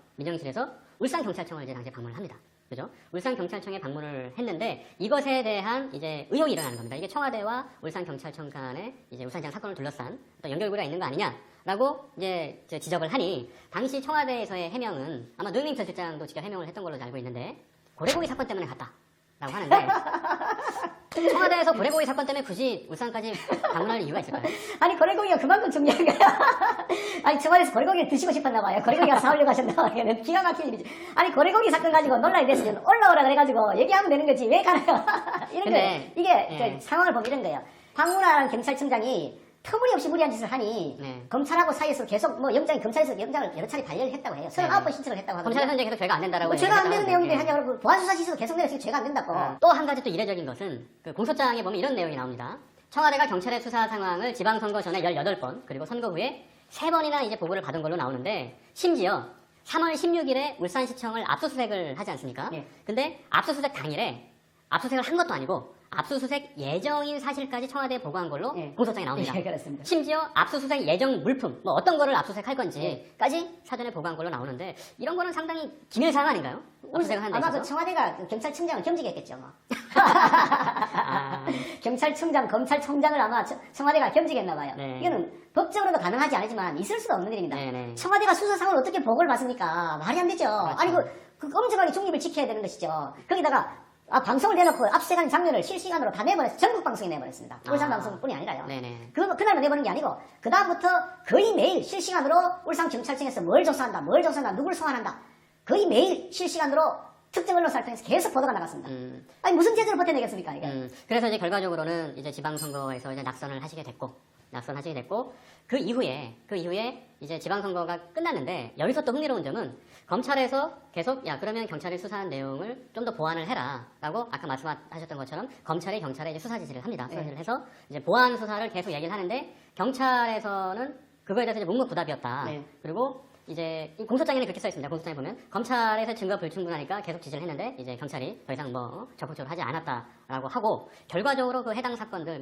울산경찰청을 이제 당시에 방문을 합니다. 그죠? 울산경찰청에 방문을 했는데 이것에 대한 이제 의혹이 일어나는 겁니다. 이게 청와대와 울산경찰청 간에 이제 울산시장 사건을 둘러싼 어떤 연결고리가 있는 거 아니냐라고 이제 지적을 하니 당시 청와대에서의 해명은 아마 노영민 전 실장도 직접 해명을 했던 걸로 알고 있는데 고래고기 사건 때문에 갔다라고 하는데 청와대에서 고래고기 사건 때문에 굳이 울산까지 방문할 이유가 있을까요? 아니 고래고기가 그만큼 중요한 거야. 아니 청와대에서 고래고기를 드시고 싶었나 봐요. 고래고기가 사오려고 하셨나 봐요. 기가 막힌 일이지. 아니 고래고기 사건 가지고 논란이 됐으면 올라오라 그래가지고 얘기하면 되는 거지 왜 가나요? 이런 근데, 거 이게 상황을 보면 이런 거예요. 박문화라는 경찰청장이 터무니없이 무리한 짓을 하니 네. 검찰하고 사이에서 계속 뭐 검찰에서 영장을 여러 차례 발령을 했다고 해요. 39번 신청을 했다고 하거든요. 검찰에서 이제 계속 죄가 안 된다라고. 뭐 죄가 안 되는 얘기했다고 내용들 하는데, 하냐고 보안수사 지수도 계속 내려서 죄가 안 된다고. 또 한 가지 또 이례적인 것은 그 공소장에 보면 이런 내용이 나옵니다. 청와대가 경찰의 수사 상황을 지방선거 전에 18번 그리고 선거 후에 3번이나 이제 보고를 받은 걸로 나오는데 심지어 3월 16일에 울산시청을 압수수색을 하지 않습니까? 예. 근데 압수수색 당일에 압수수색을 한 것도 아니고 압수수색 예정인 사실까지 청와대에 보고한 걸로 예. 공소장에 나옵니다. 예, 그렇습니다. 심지어 압수수색 예정 물품, 뭐 어떤 거를 압수수색할 건지까지 사전에 보고한 걸로 나오는데 이런 거는 상당히 기밀사항 아닌가요? 압수수색을 하는 데 아마 있어서? 그 청와대가 그 경찰청장을 겸직했겠죠. 뭐. 아, 경찰청장, 검찰총장을 아마 청와대가 겸직했나 봐요. 네. 이거는 법적으로도 가능하지 않지만 있을 수도 없는 일입니다. 네네. 청와대가 수사상을 어떻게 보고를 받습니까? 말이 안 되죠. 아니 그 엄정하게 중립을 지켜야 되는 것이죠. 거기다가 방송을 내놓고 압수수색하는 장면을 실시간으로 다 내버렸어요. 전국 방송에 내버렸습니다. 울산 방송뿐이 아니라요. 네네. 그날만 내버리는 게 아니고 그 다음부터 거의 매일 실시간으로 울산 경찰청에서 뭘 조사한다, 누굴 소환한다. 거의 매일 실시간으로 특정 언론사를 통해서 계속 보도가 나갔습니다. 아니 무슨 제재를 버텨내겠습니까 이게? 그래서 이제 결과적으로는 이제 지방선거에서 이제 낙선을 하시게 됐고 그 이후에 이제 지방선거가 끝났는데 여기서 또 흥미로운 점은 검찰에서 계속 그러면 경찰이 수사한 내용을 좀 더 보완을 해라라고 아까 말씀하셨던 것처럼 검찰이 경찰에 이제 수사 지시를 합니다. 수사 지시를 해서 이제 보완 수사를 계속 얘기를 하는데 경찰에서는 그거에 대해서 이제 묵묵부답이었다. 네. 그리고 이제 이 공소장에는 그렇게 써 있습니다. 공소장에 보면 검찰에서 증거 불충분하니까 계속 지시를 했는데 이제 경찰이 더 이상 뭐 적극적으로 하지 않았다라고 하고 결과적으로 그 해당 사건들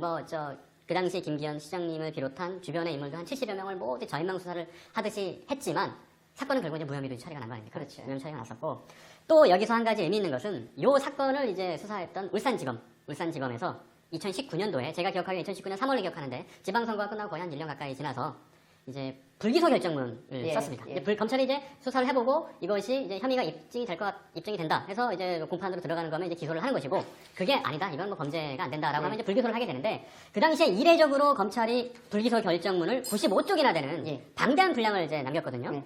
그 당시에 김기현 시장님을 비롯한 주변의 인물들 한 70여 명을 모두 저인망 수사를 하듯이 했지만 사건은 결국 이제 무혐의로 처리가 난 거 아닙니까? 그렇죠. 무혐의 처리가 났었고 또 여기서 한 가지 의미 있는 것은 이 사건을 이제 수사했던 울산지검에서 2019년도에 제가 기억하기에 2019년 3월에 기억하는데 지방선거가 끝나고 거의 한 1년 가까이 지나서 이제 불기소 결정문을 썼습니다. 예. 이제 검찰이 이제 수사를 해보고 이것이 이제 혐의가 입증이 된다 해서 이제 공판으로 들어가는 거면 이제 기소를 하는 것이고 그게 아니다 이건 뭐 범죄가 안 된다라고 하면 이제 불기소를 하게 되는데 그 당시에 이례적으로 검찰이 불기소 결정문을 95쪽이나 되는 방대한 분량을 이제 남겼거든요.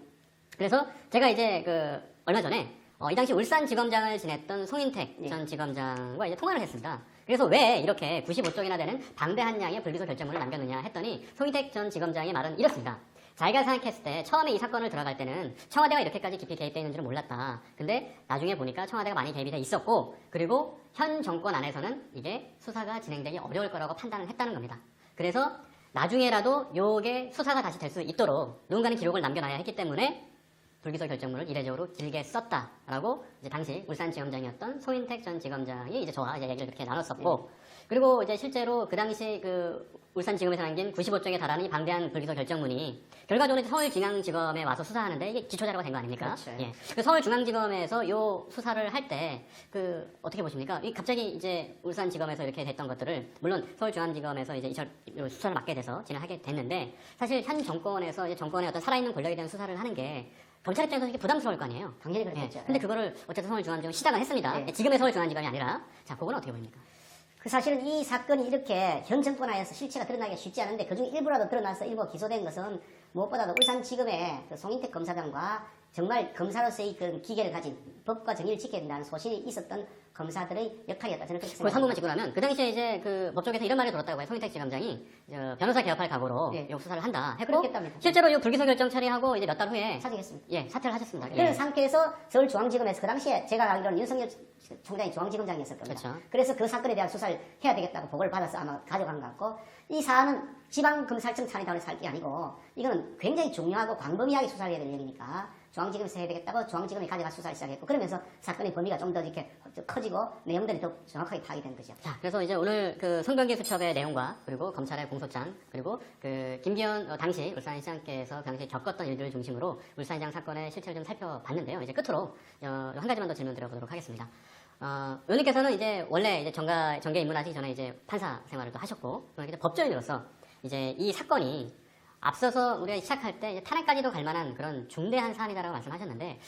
그래서 제가 이제 얼마 전에 이 당시 울산지검장을 지냈던 송인택 전 지검장과 이제 통화를 했습니다. 그래서 왜 이렇게 95쪽이나 되는 방대한 양의 불기소 결정문을 남겼느냐 했더니 송인택 전 지검장의 말은 이렇습니다. 자기가 생각했을 때 처음에 이 사건을 들어갈 때는 청와대가 이렇게까지 깊이 개입되어 있는 줄은 몰랐다. 근데 나중에 보니까 청와대가 많이 개입이 돼 있었고 그리고 현 정권 안에서는 이게 수사가 진행되기 어려울 거라고 판단을 했다는 겁니다. 그래서 나중에라도 요게 수사가 다시 될 수 있도록 누군가는 기록을 남겨놔야 했기 때문에 불기소 결정문을 이례적으로 길게 썼다라고 이제 당시 울산지검장이었던 소인택 전 지검장이 이제 저와 이제 얘기를 그렇게 나눴었고 그리고 이제 실제로 그 당시 울산지검에서 남긴 95쪽에 달하는 이 방대한 불기소 결정문이 결과적으로 이제 서울중앙지검에 와서 수사하는데 이게 기초자료가 된 거 아닙니까? 그렇죠. 예. 그 서울중앙지검에서 요 수사를 할 때 어떻게 보십니까? 갑자기 이제 울산지검에서 이렇게 됐던 것들을 물론 서울중앙지검에서 이제 수사를 맡게 돼서 진행하게 됐는데 사실 현 정권에서 이제 정권의 어떤 살아있는 권력에 대한 수사를 하는 게 검찰 입장에서 이게 부담스러울 거 아니에요? 당연히 그렇겠죠. 근데 그거를 어쨌든 서울중앙지검이 시작을 했습니다. 지금의 서울중앙지검이 아니라 자, 그거는 어떻게 보입니까? 사실은 이 사건이 이렇게 현 정권 하에서 실체가 드러나기가 쉽지 않은데 그중 일부라도 드러나서 일부 기소된 것은 무엇보다도 울산지검의 송인택 검사장과 정말 검사로서의 그 기계를 가진 법과 정의를 지켜야 된다는 소신이 있었던 검사들의 역할이었다. 저는 그렇게 그 한 번만 생각합니다. 짚고 나면 그 당시에 이제 법조계에서 이런 말이 돌았다고 해요. 송인택 지검장이 변호사 개업할 각오로 요 수사를 한다 했고 그렇겠답니다. 실제로 요 불기소 결정 처리하고 이제 몇 달 후에 사직했습니다. 사퇴를 하셨습니다. 그런 상태에서 서울중앙지검에서 그 당시에 제가 알기로는 윤석열 총장이 중앙지검장이었을 겁니다. 그렇죠. 그래서 그 사건에 대한 수사를 해야 되겠다고 보고를 받아서 아마 가져간 것 같고 이 사안은 지방검찰청 차원에서 할 게 아니고 이거는 굉장히 중요하고 광범위하게 수사를 해야 될 일이니까 중앙지검에서 해야 되겠다고 중앙지검이 가져가 수사를 시작했고 그러면서 사건의 범위가 좀 더 이렇게 커지고 내용들이 더 정확하게 파악이 된 거죠. 자, 그래서 이제 오늘 송병기 수첩의 내용과 그리고 검찰의 공소장 그리고 김기현 당시 울산시장께서 그 당시 겪었던 일들을 중심으로 울산시장 사건의 실체를 좀 살펴봤는데요. 이제 끝으로 한 가지만 더 질문 드려보도록 하겠습니다. 의원님께서는 이제 원래 이제 정계 입문하시기 전에 이제 판사 생활을 또 하셨고 이제 법조인으로서 이제 이 사건이 앞서서 우리가 시작할 때 이제 탄핵까지도 갈 만한 그런 중대한 사안이다라고 말씀하셨는데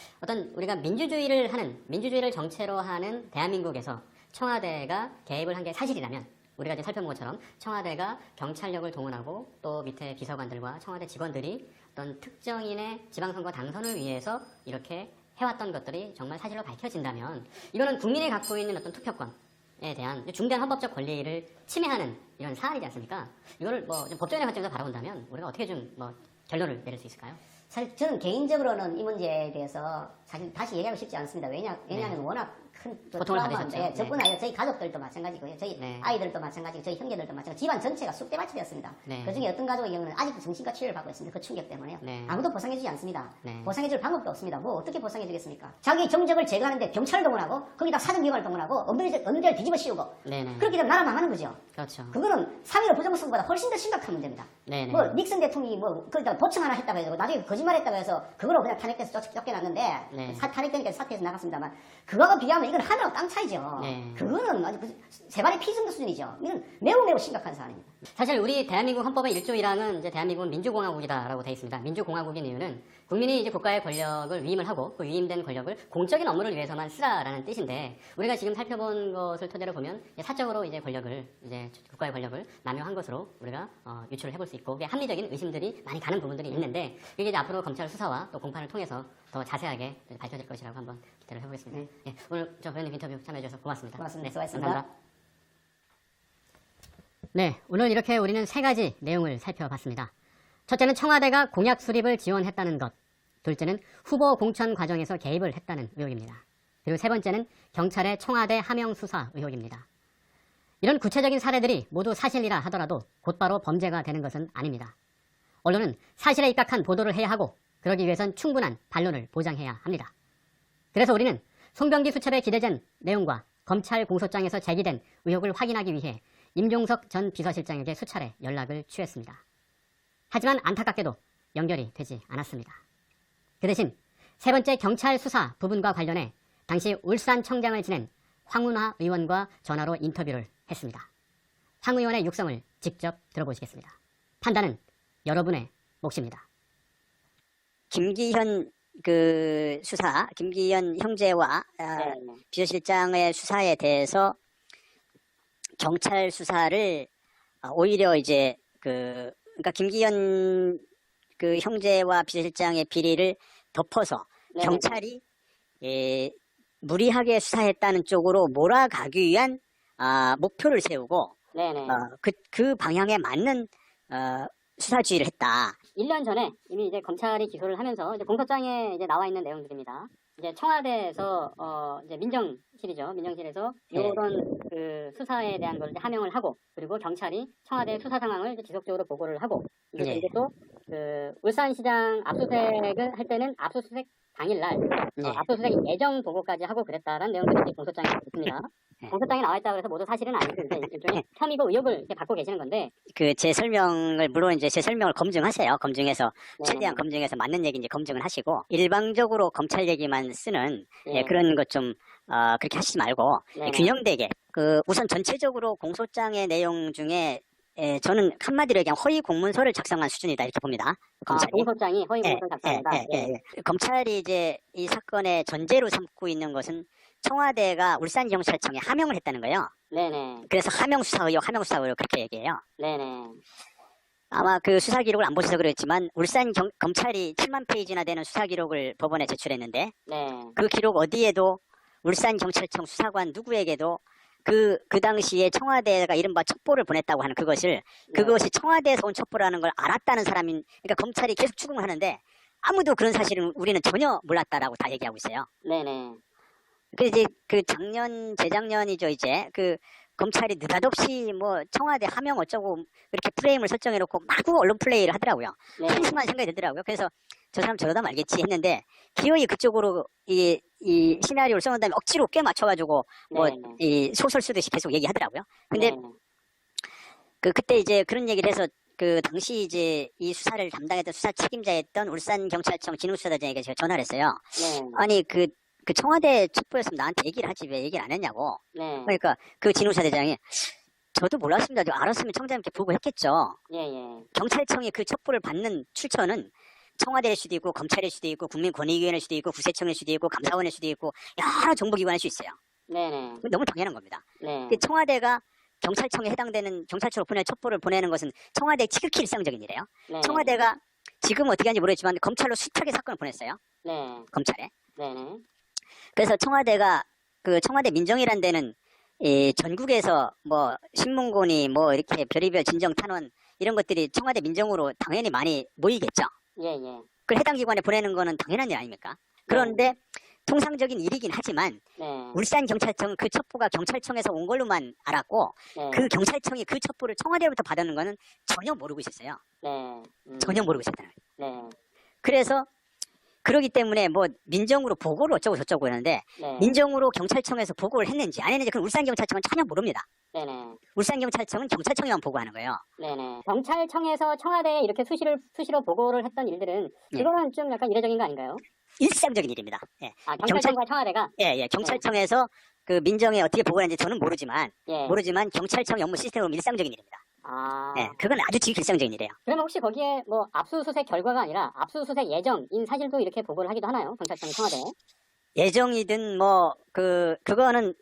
우리가 민주주의를 정체로 하는 대한민국에서 청와대가 개입을 한 게 사실이라면 우리가 이제 살펴본 것처럼 청와대가 경찰력을 동원하고 또 밑에 비서관들과 청와대 직원들이 어떤 특정인의 지방선거 당선을 위해서 이렇게 해왔던 것들이 정말 사실로 밝혀진다면 이거는 국민이 갖고 있는 어떤 투표권에 대한 중대한 헌법적 권리를 침해하는 이런 사안이지 않습니까? 이거를 뭐 좀 법적인 관점에서 바라본다면 우리가 어떻게 좀 뭐 결론을 내릴 수 있을까요? 사실 저는 개인적으로는 이 문제에 대해서 사실 다시 얘기하고 싶지 않습니다. 왜냐하면 워낙 큰 고통을 트라우마인데 받으셨죠. 저뿐 아니라 저희 가족들도 마찬가지고요. 저희 네. 아이들도 마찬가지고 저희 형제들도 마찬가지 집안 전체가 쑥대밭이 되었습니다. 네. 그중에 어떤 가족의 경우는 아직도 정신과 치료를 받고 있습니다. 그 충격 때문에요. 네. 아무도 보상해주지 않습니다. 네. 보상해줄 방법도 없습니다. 뭐 어떻게 보상해주겠습니까? 자기 정적을 제거하는데 경찰을 동원하고 거기다 사정기관을 동원하고 없는 데를 뒤집어 씌우고 네네. 그렇게 되면 나라 망하는 거죠. 그렇죠. 그거는 3.15 부정선거보다 훨씬 더 심각한 문제입니다. 네네. 뭐 닉슨 대통령이 뭐 거기다 보청 하나 했다고 해서 나중에 거짓말했다고 해서 그거로 그냥 탄핵돼서 쫓겨났는데 네. 탄핵되니까 사퇴해서 나갔습니다만 그거하고 비교하면 이건 하늘하고 땅 차이죠. 네. 그거는 아주 세 발의 피 정도 수준이죠. 이건 매우 매우 심각한 사안입니다. 사실 우리 대한민국 헌법의 1조 1항은 이제 대한민국은 민주공화국이다라고 되어 있습니다. 민주공화국인 이유는 국민이 이제 국가의 권력을 위임을 하고 그 위임된 권력을 공적인 업무를 위해서만 쓰라라는 뜻인데 우리가 지금 살펴본 것을 토대로 보면 사적으로 이제 권력을 이제 국가의 권력을 남용한 것으로 우리가 유추를 해볼 수 있고 그게 합리적인 의심들이 많이 가는 부분들이 있는데 그게 이제 앞으로 검찰 수사와 또 공판을 통해서 더 자세하게 밝혀질 것이라고 한번 기대를 해보겠습니다. 예, 오늘 저 변호님 인터뷰 참여해주셔서 고맙습니다. 고맙습니다. 네, 수고하셨습니다. 감사합니다. 네, 오늘 이렇게 우리는 세 가지 내용을 살펴봤습니다. 첫째는 청와대가 공약 수립을 지원했다는 것. 둘째는 후보 공천 과정에서 개입을 했다는 의혹입니다. 그리고 세 번째는 경찰의 청와대 하명 수사 의혹입니다. 이런 구체적인 사례들이 모두 사실이라 하더라도 곧바로 범죄가 되는 것은 아닙니다. 언론은 사실에 입각한 보도를 해야 하고 그러기 위해선 충분한 반론을 보장해야 합니다. 그래서 우리는 송병기 수첩에 기재된 내용과 검찰 공소장에서 제기된 의혹을 확인하기 위해 임종석 전 비서실장에게 수차례 연락을 취했습니다. 하지만 안타깝게도 연결이 되지 않았습니다. 그 대신 세 번째 경찰 수사 부분과 관련해 당시 울산청장을 지낸 황운하 의원과 전화로 인터뷰를 했습니다. 황 의원의 육성을 직접 들어보시겠습니다. 판단은 여러분의 몫입니다. 김기현 김기현 형제와 비서실장의 수사에 대해서 경찰 수사를 오히려 이제 그러니까 김기현 형제와 비서실장의 비리를 덮어서 경찰이 무리하게 수사했다는 쪽으로 몰아가기 위한 목표를 세우고 그 방향에 맞는 수사주의를 했다. 1년 전에 이미 이제 검찰이 기소를 하면서 이제 공소장에 이제 나와 있는 내용들입니다. 이제 청와대에서 이제 민정실에서 이런 그 수사에 대한 걸 이제 하명을 하고 그리고 경찰이 청와대 수사 상황을 이제 지속적으로 보고를 하고 이게 또 그 울산시장 압수수색을 할 때는 압수수색 당일날 압수수색 예정 보고까지 하고 그랬다라는 내용들이 이제 공소장에 있습니다. 공소장에 나와 있다고 해서 모두 사실은 아니고 이제 일종의 혐의고 의혹을 이렇게 받고 계시는 건데 제 설명을 물론 제 설명을 검증하세요. 검증해서 최대한 검증해서 맞는 얘기인지 검증을 하시고 일방적으로 검찰 얘기만 쓰는 그런 것 좀 그렇게 하시지 말고 균형되게 우선 전체적으로 공소장의 내용 중에 저는 한마디로 얘기하면 허위 공문서를 작성한 수준이다 이렇게 봅니다. 검찰이. 공소장이 허위 공문서를 작성한다. 검찰이 이제 이 사건의 전제로 삼고 있는 것은 청와대가 울산경찰청에 하명을 했다는 거예요. 네네. 그래서 하명 수사 의혹 그렇게 얘기해요. 네네. 아마 그 수사 기록을 안 보셔서 그랬지만 울산 검찰이 7만 페이지나 되는 수사 기록을 법원에 제출했는데 그 기록 어디에도 울산경찰청 수사관 누구에게도 그 당시에 청와대가 이른바 첩보를 보냈다고 하는 그것이 청와대에서 온 첩보라는 걸 알았다는 사람인, 그러니까 검찰이 계속 추궁을 하는데 아무도 그런 사실은 우리는 전혀 몰랐다라고 다 얘기하고 있어요. 네네. 그래서 이제 재작년이죠, 이제. 검찰이 느닷없이 청와대 하명 어쩌고 이렇게 프레임을 설정해놓고 마구 언론 플레이를 하더라고요. 한심한 생각이 들더라고요. 그래서 저 사람 저러다 말겠지 했는데 기어이 그쪽으로 이 시나리오를 써놓은 다음에 억지로 꽤 맞춰가지고 이 소설 쓰듯이 계속 얘기하더라고요. 근데 그때 이제 그런 얘기를 해서 당시 이제 이 수사를 담당했던 수사 책임자였던 울산경찰청 진우수사단장에게 제가 전화를 했어요. 아니 그 청와대 첩보였으면 나한테 얘기를 하지 왜 얘기를 안 했냐고. 그러니까 그 진우수사대장이 저도 몰랐습니다. 알았으면 청장님께 보고했겠죠. 경찰청이 그 첩보를 받는 출처는 청와대일 수도 있고 검찰일 수도 있고 국민권익위원회일 수도 있고 구세청일 수도 있고 감사원일 수도 있고 여러 정보기관일 수 있어요. 네네. 너무 당연한 겁니다. 네. 청와대가 경찰청에 해당되는 경찰청으로 보낼 첩보를 보내는 것은 청와대의 지극히 일상적인 일이에요. 네. 청와대가 지금 어떻게 하는지 모르겠지만 검찰로 숱하게 사건을 보냈어요. 네. 검찰에. 네네. 그래서 청와대가 그 청와대 민정이라는 데는 이 전국에서 뭐 신문고니 뭐 이렇게 별의별 진정 탄원 이런 것들이 청와대 민정으로 당연히 많이 모이겠죠. 예, 예. 그걸 해당 기관에 보내는 거는 당연한 일 아닙니까? 그런데 통상적인 일이긴 하지만 네. 울산경찰청 그 첩보가 경찰청에서 온 걸로만 알았고 네. 그 경찰청이 그 첩보를 청와대로부터 받는 거는 전혀 모르고 있었어요. 네. 전혀 모르고 있었다는 거예요. 네. 그래서 그러기 때문에 뭐 민정으로 보고를 어쩌고 저쩌고 하는데 네. 민정으로 경찰청에서 보고를 했는지 안 했는지 그건 울산경찰청은 전혀 모릅니다. 네네. 울산경찰청은 경찰청에만 보고하는 거예요. 네네. 경찰청에서 청와대에 이렇게 수시로 보고를 했던 일들은 예. 그거는 좀 약간 이례적인 거 아닌가요? 일상적인 일입니다. 예. 아, 경찰청과 청와대가? 예, 경찰청에서 그 민정에 어떻게 보고를 했는지 저는 모르지만 예. 경찰청 업무 시스템으로 일상적인 일입니다. 아. 예, 그건 아주 지극히 일상적인 일이에요. 그러면 혹시 거기에 뭐 압수수색 결과가 아니라 압수수색 예정인 사실도 이렇게 보고를 하기도 하나요? 경찰청이 청와대에? 예정이든 뭐 그거는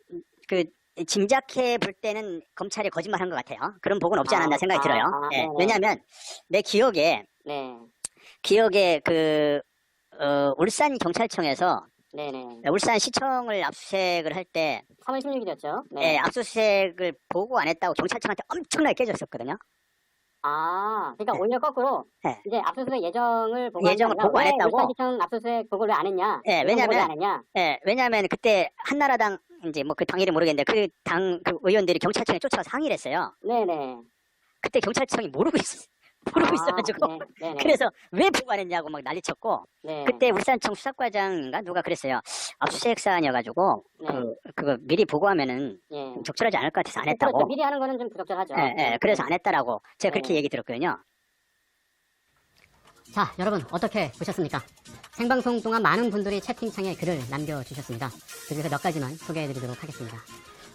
그 짐작해 볼 때는 검찰이 거짓말한 것 같아요. 그런 보고는 없지 않았나 생각이 들어요. 예, 네네. 왜냐하면 내 기억에 네. 울산 경찰청에서 네네. 울산시청을 압수수색을 할 때 3월 16일이었죠? 예, 압수수색을 보고 안 했다고 경찰청한테 엄청나게 깨졌었거든요. 아, 그러니까 네. 오히려 거꾸로 네. 이제 압수수색 예정을 보고 예정을 보고 안 했다고? 울산시청 압수수색 보고를 왜 안 했냐? 예, 이런 보고를 안 왜냐면 했냐? 예, 왜냐하면 그때 한나라당 이제 뭐 그 당일은 모르겠는데 그 당 그 의원들이 경찰청에 쫓아가서 항의를 했어요. 네네. 그때 경찰청이 모르고 있어가지고 네, 네네. 그래서 왜 보고 안 했냐고 막 난리쳤고 네. 그때 울산청 수사과장인가 누가 그랬어요. 압수수색 사안이어가지고 네. 그거 미리 보고하면은 예. 좀 적절하지 않을 것 같아서 안 그렇죠. 했다고. 미리 하는 거는 좀 부적절하죠. 예, 그래서 안 했다라고 제가 그렇게 네. 얘기 들었거든요. 자, 여러분 어떻게 보셨습니까? 생방송 동안 많은 분들이 채팅창에 글을 남겨주셨습니다. 그중에서 몇 가지만 소개해드리도록 하겠습니다.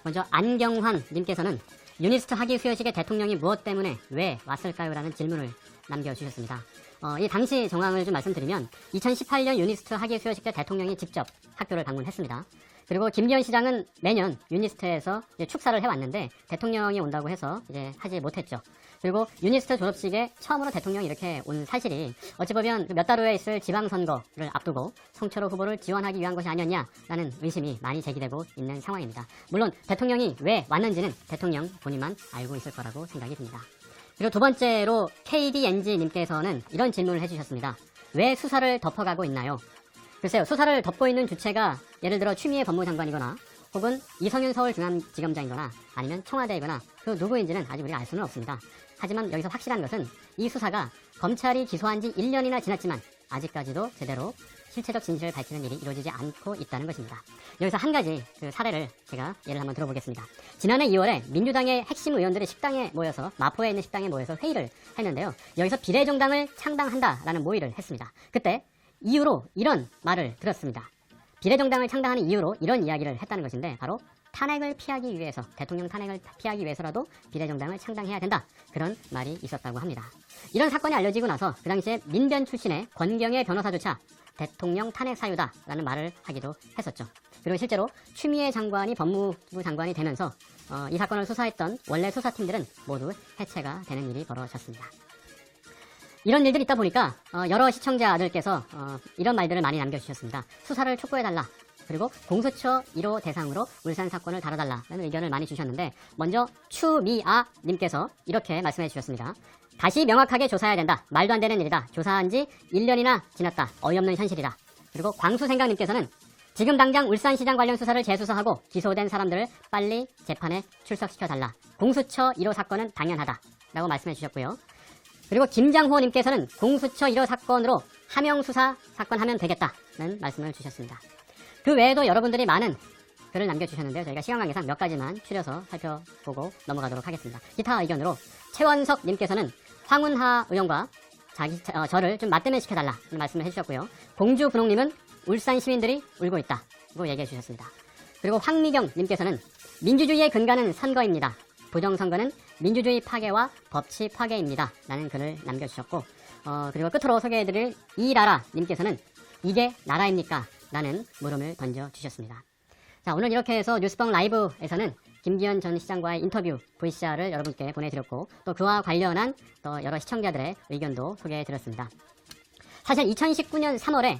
먼저 안경환 님께서는 유니스트 학위 수여식에 대통령이 무엇 때문에 왜 왔을까요? 라는 질문을 남겨주셨습니다. 이 당시 정황을 좀 말씀드리면 2018년 유니스트 학위 수여식 때 대통령이 직접 학교를 방문했습니다. 그리고 김기현 시장은 매년 유니스트에서 이제 축사를 해왔는데 대통령이 온다고 해서 이제 하지 못했죠. 그리고 유니스트 졸업식에 처음으로 대통령이 이렇게 온 사실이 어찌 보면 몇 달 후에 있을 지방선거를 앞두고 송철호 후보를 지원하기 위한 것이 아니었냐라는 의심이 많이 제기되고 있는 상황입니다. 물론 대통령이 왜 왔는지는 대통령 본인만 알고 있을 거라고 생각이 듭니다. 그리고 두 번째로 KDNG님께서는 이런 질문을 해주셨습니다. 왜 수사를 덮어가고 있나요? 글쎄요, 수사를 덮고 있는 주체가 예를 들어 추미애 법무장관이거나 혹은 이성윤 서울중앙지검장이거나 아니면 청와대이거나 그 누구인지는 아직 우리가 알 수는 없습니다. 하지만 여기서 확실한 것은 이 수사가 검찰이 기소한 지 1년이나 지났지만 아직까지도 제대로 실체적 진실을 밝히는 일이 이루어지지 않고 있다는 것입니다. 여기서 한 가지 그 사례를 제가 예를 한번 들어보겠습니다. 지난해 2월에 민주당의 핵심 의원들이 식당에 모여서 마포에 있는 식당에 모여서 회의를 했는데요. 여기서 비례정당을 창당한다라는 모의를 했습니다. 그때 이유로 이런 말을 들었습니다. 비례정당을 창당하는 이유로 이런 이야기를 했다는 것인데 바로 탄핵을 피하기 위해서 대통령 탄핵을 피하기 위해서라도 비례정당을 창당해야 된다. 그런 말이 있었다고 합니다. 이런 사건이 알려지고 나서 그 당시에 민변 출신의 권경의 변호사조차 대통령 탄핵 사유다라는 말을 하기도 했었죠. 그리고 실제로 추미애 장관이 법무부 장관이 되면서 이 사건을 수사했던 원래 수사팀들은 모두 해체가 되는 일이 벌어졌습니다. 이런 일들이 있다 보니까 여러 시청자들께서 이런 말들을 많이 남겨주셨습니다. 수사를 촉구해달라. 그리고 공수처 1호 대상으로 울산 사건을 다뤄달라는 의견을 많이 주셨는데 먼저 추미아님께서 이렇게 말씀해 주셨습니다. 다시 명확하게 조사해야 된다. 말도 안 되는 일이다. 조사한 지 1년이나 지났다. 어이없는 현실이다. 그리고 광수생각님께서는 지금 당장 울산시장 관련 수사를 재수사하고 기소된 사람들을 빨리 재판에 출석시켜달라. 공수처 1호 사건은 당연하다. 라고 말씀해 주셨고요. 그리고 김장호님께서는 공수처 1호 사건으로 하명수사 사건 하면 되겠다는 말씀을 주셨습니다. 그 외에도 여러분들이 많은 글을 남겨주셨는데요. 저희가 시간 관계상 몇 가지만 추려서 살펴보고 넘어가도록 하겠습니다. 기타 의견으로 최원석님께서는 황운하 의원과 저를 좀 맞대면 시켜달라는 말씀을 해주셨고요. 공주분홍님은 울산 시민들이 울고 있다고 얘기해 주셨습니다. 그리고 황미경님께서는 민주주의의 근간은 선거입니다. 부정선거는 민주주의 파괴와 법치 파괴입니다. 라는 글을 남겨주셨고 그리고 끝으로 소개해드릴 이라라님께서는 이게 나라입니까? 라는 물음을 던져주셨습니다. 자, 오늘 이렇게 해서 뉴스방 라이브에서는 김기현 전 시장과의 인터뷰 VCR을 여러분께 보내드렸고 또 그와 관련한 또 여러 시청자들의 의견도 소개해드렸습니다. 사실 2019년 3월에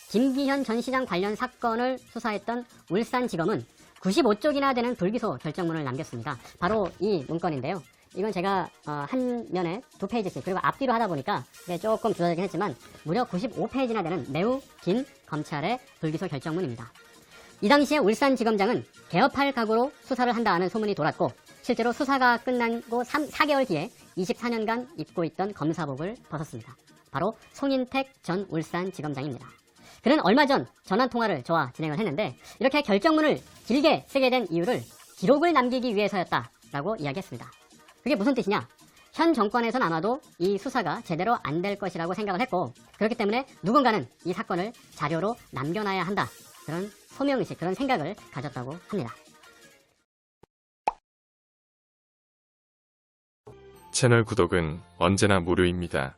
김기현 전 시장 관련 사건을 수사했던 울산지검은 95쪽이나 되는 불기소 결정문을 남겼습니다. 바로 이 문건인데요. 이건 제가 한 면에 2페이지씩 그리고 앞뒤로 하다 보니까 이게 조금 줄어들긴 했지만 무려 95페이지나 되는 매우 긴 검찰의 불기소 결정문입니다. 이 당시에 울산지검장은 개업할 각오로 수사를 한다는 소문이 돌았고 실제로 수사가 끝나고 4개월 뒤에 24년간 입고 있던 검사복을 벗었습니다. 바로 송인택 전 울산지검장입니다. 그는 얼마 전 전화통화를 저와 진행을 했는데 이렇게 결정문을 길게 쓰게 된 이유를 기록을 남기기 위해서였다라고 이야기했습니다. 그게 무슨 뜻이냐? 현 정권에선 아마도 이 수사가 제대로 안 될 것이라고 생각을 했고 그렇기 때문에 누군가는 이 사건을 자료로 남겨놔야 한다. 그런 소명의식, 그런 생각을 가졌다고 합니다. 채널 구독은 언제나 무료입니다.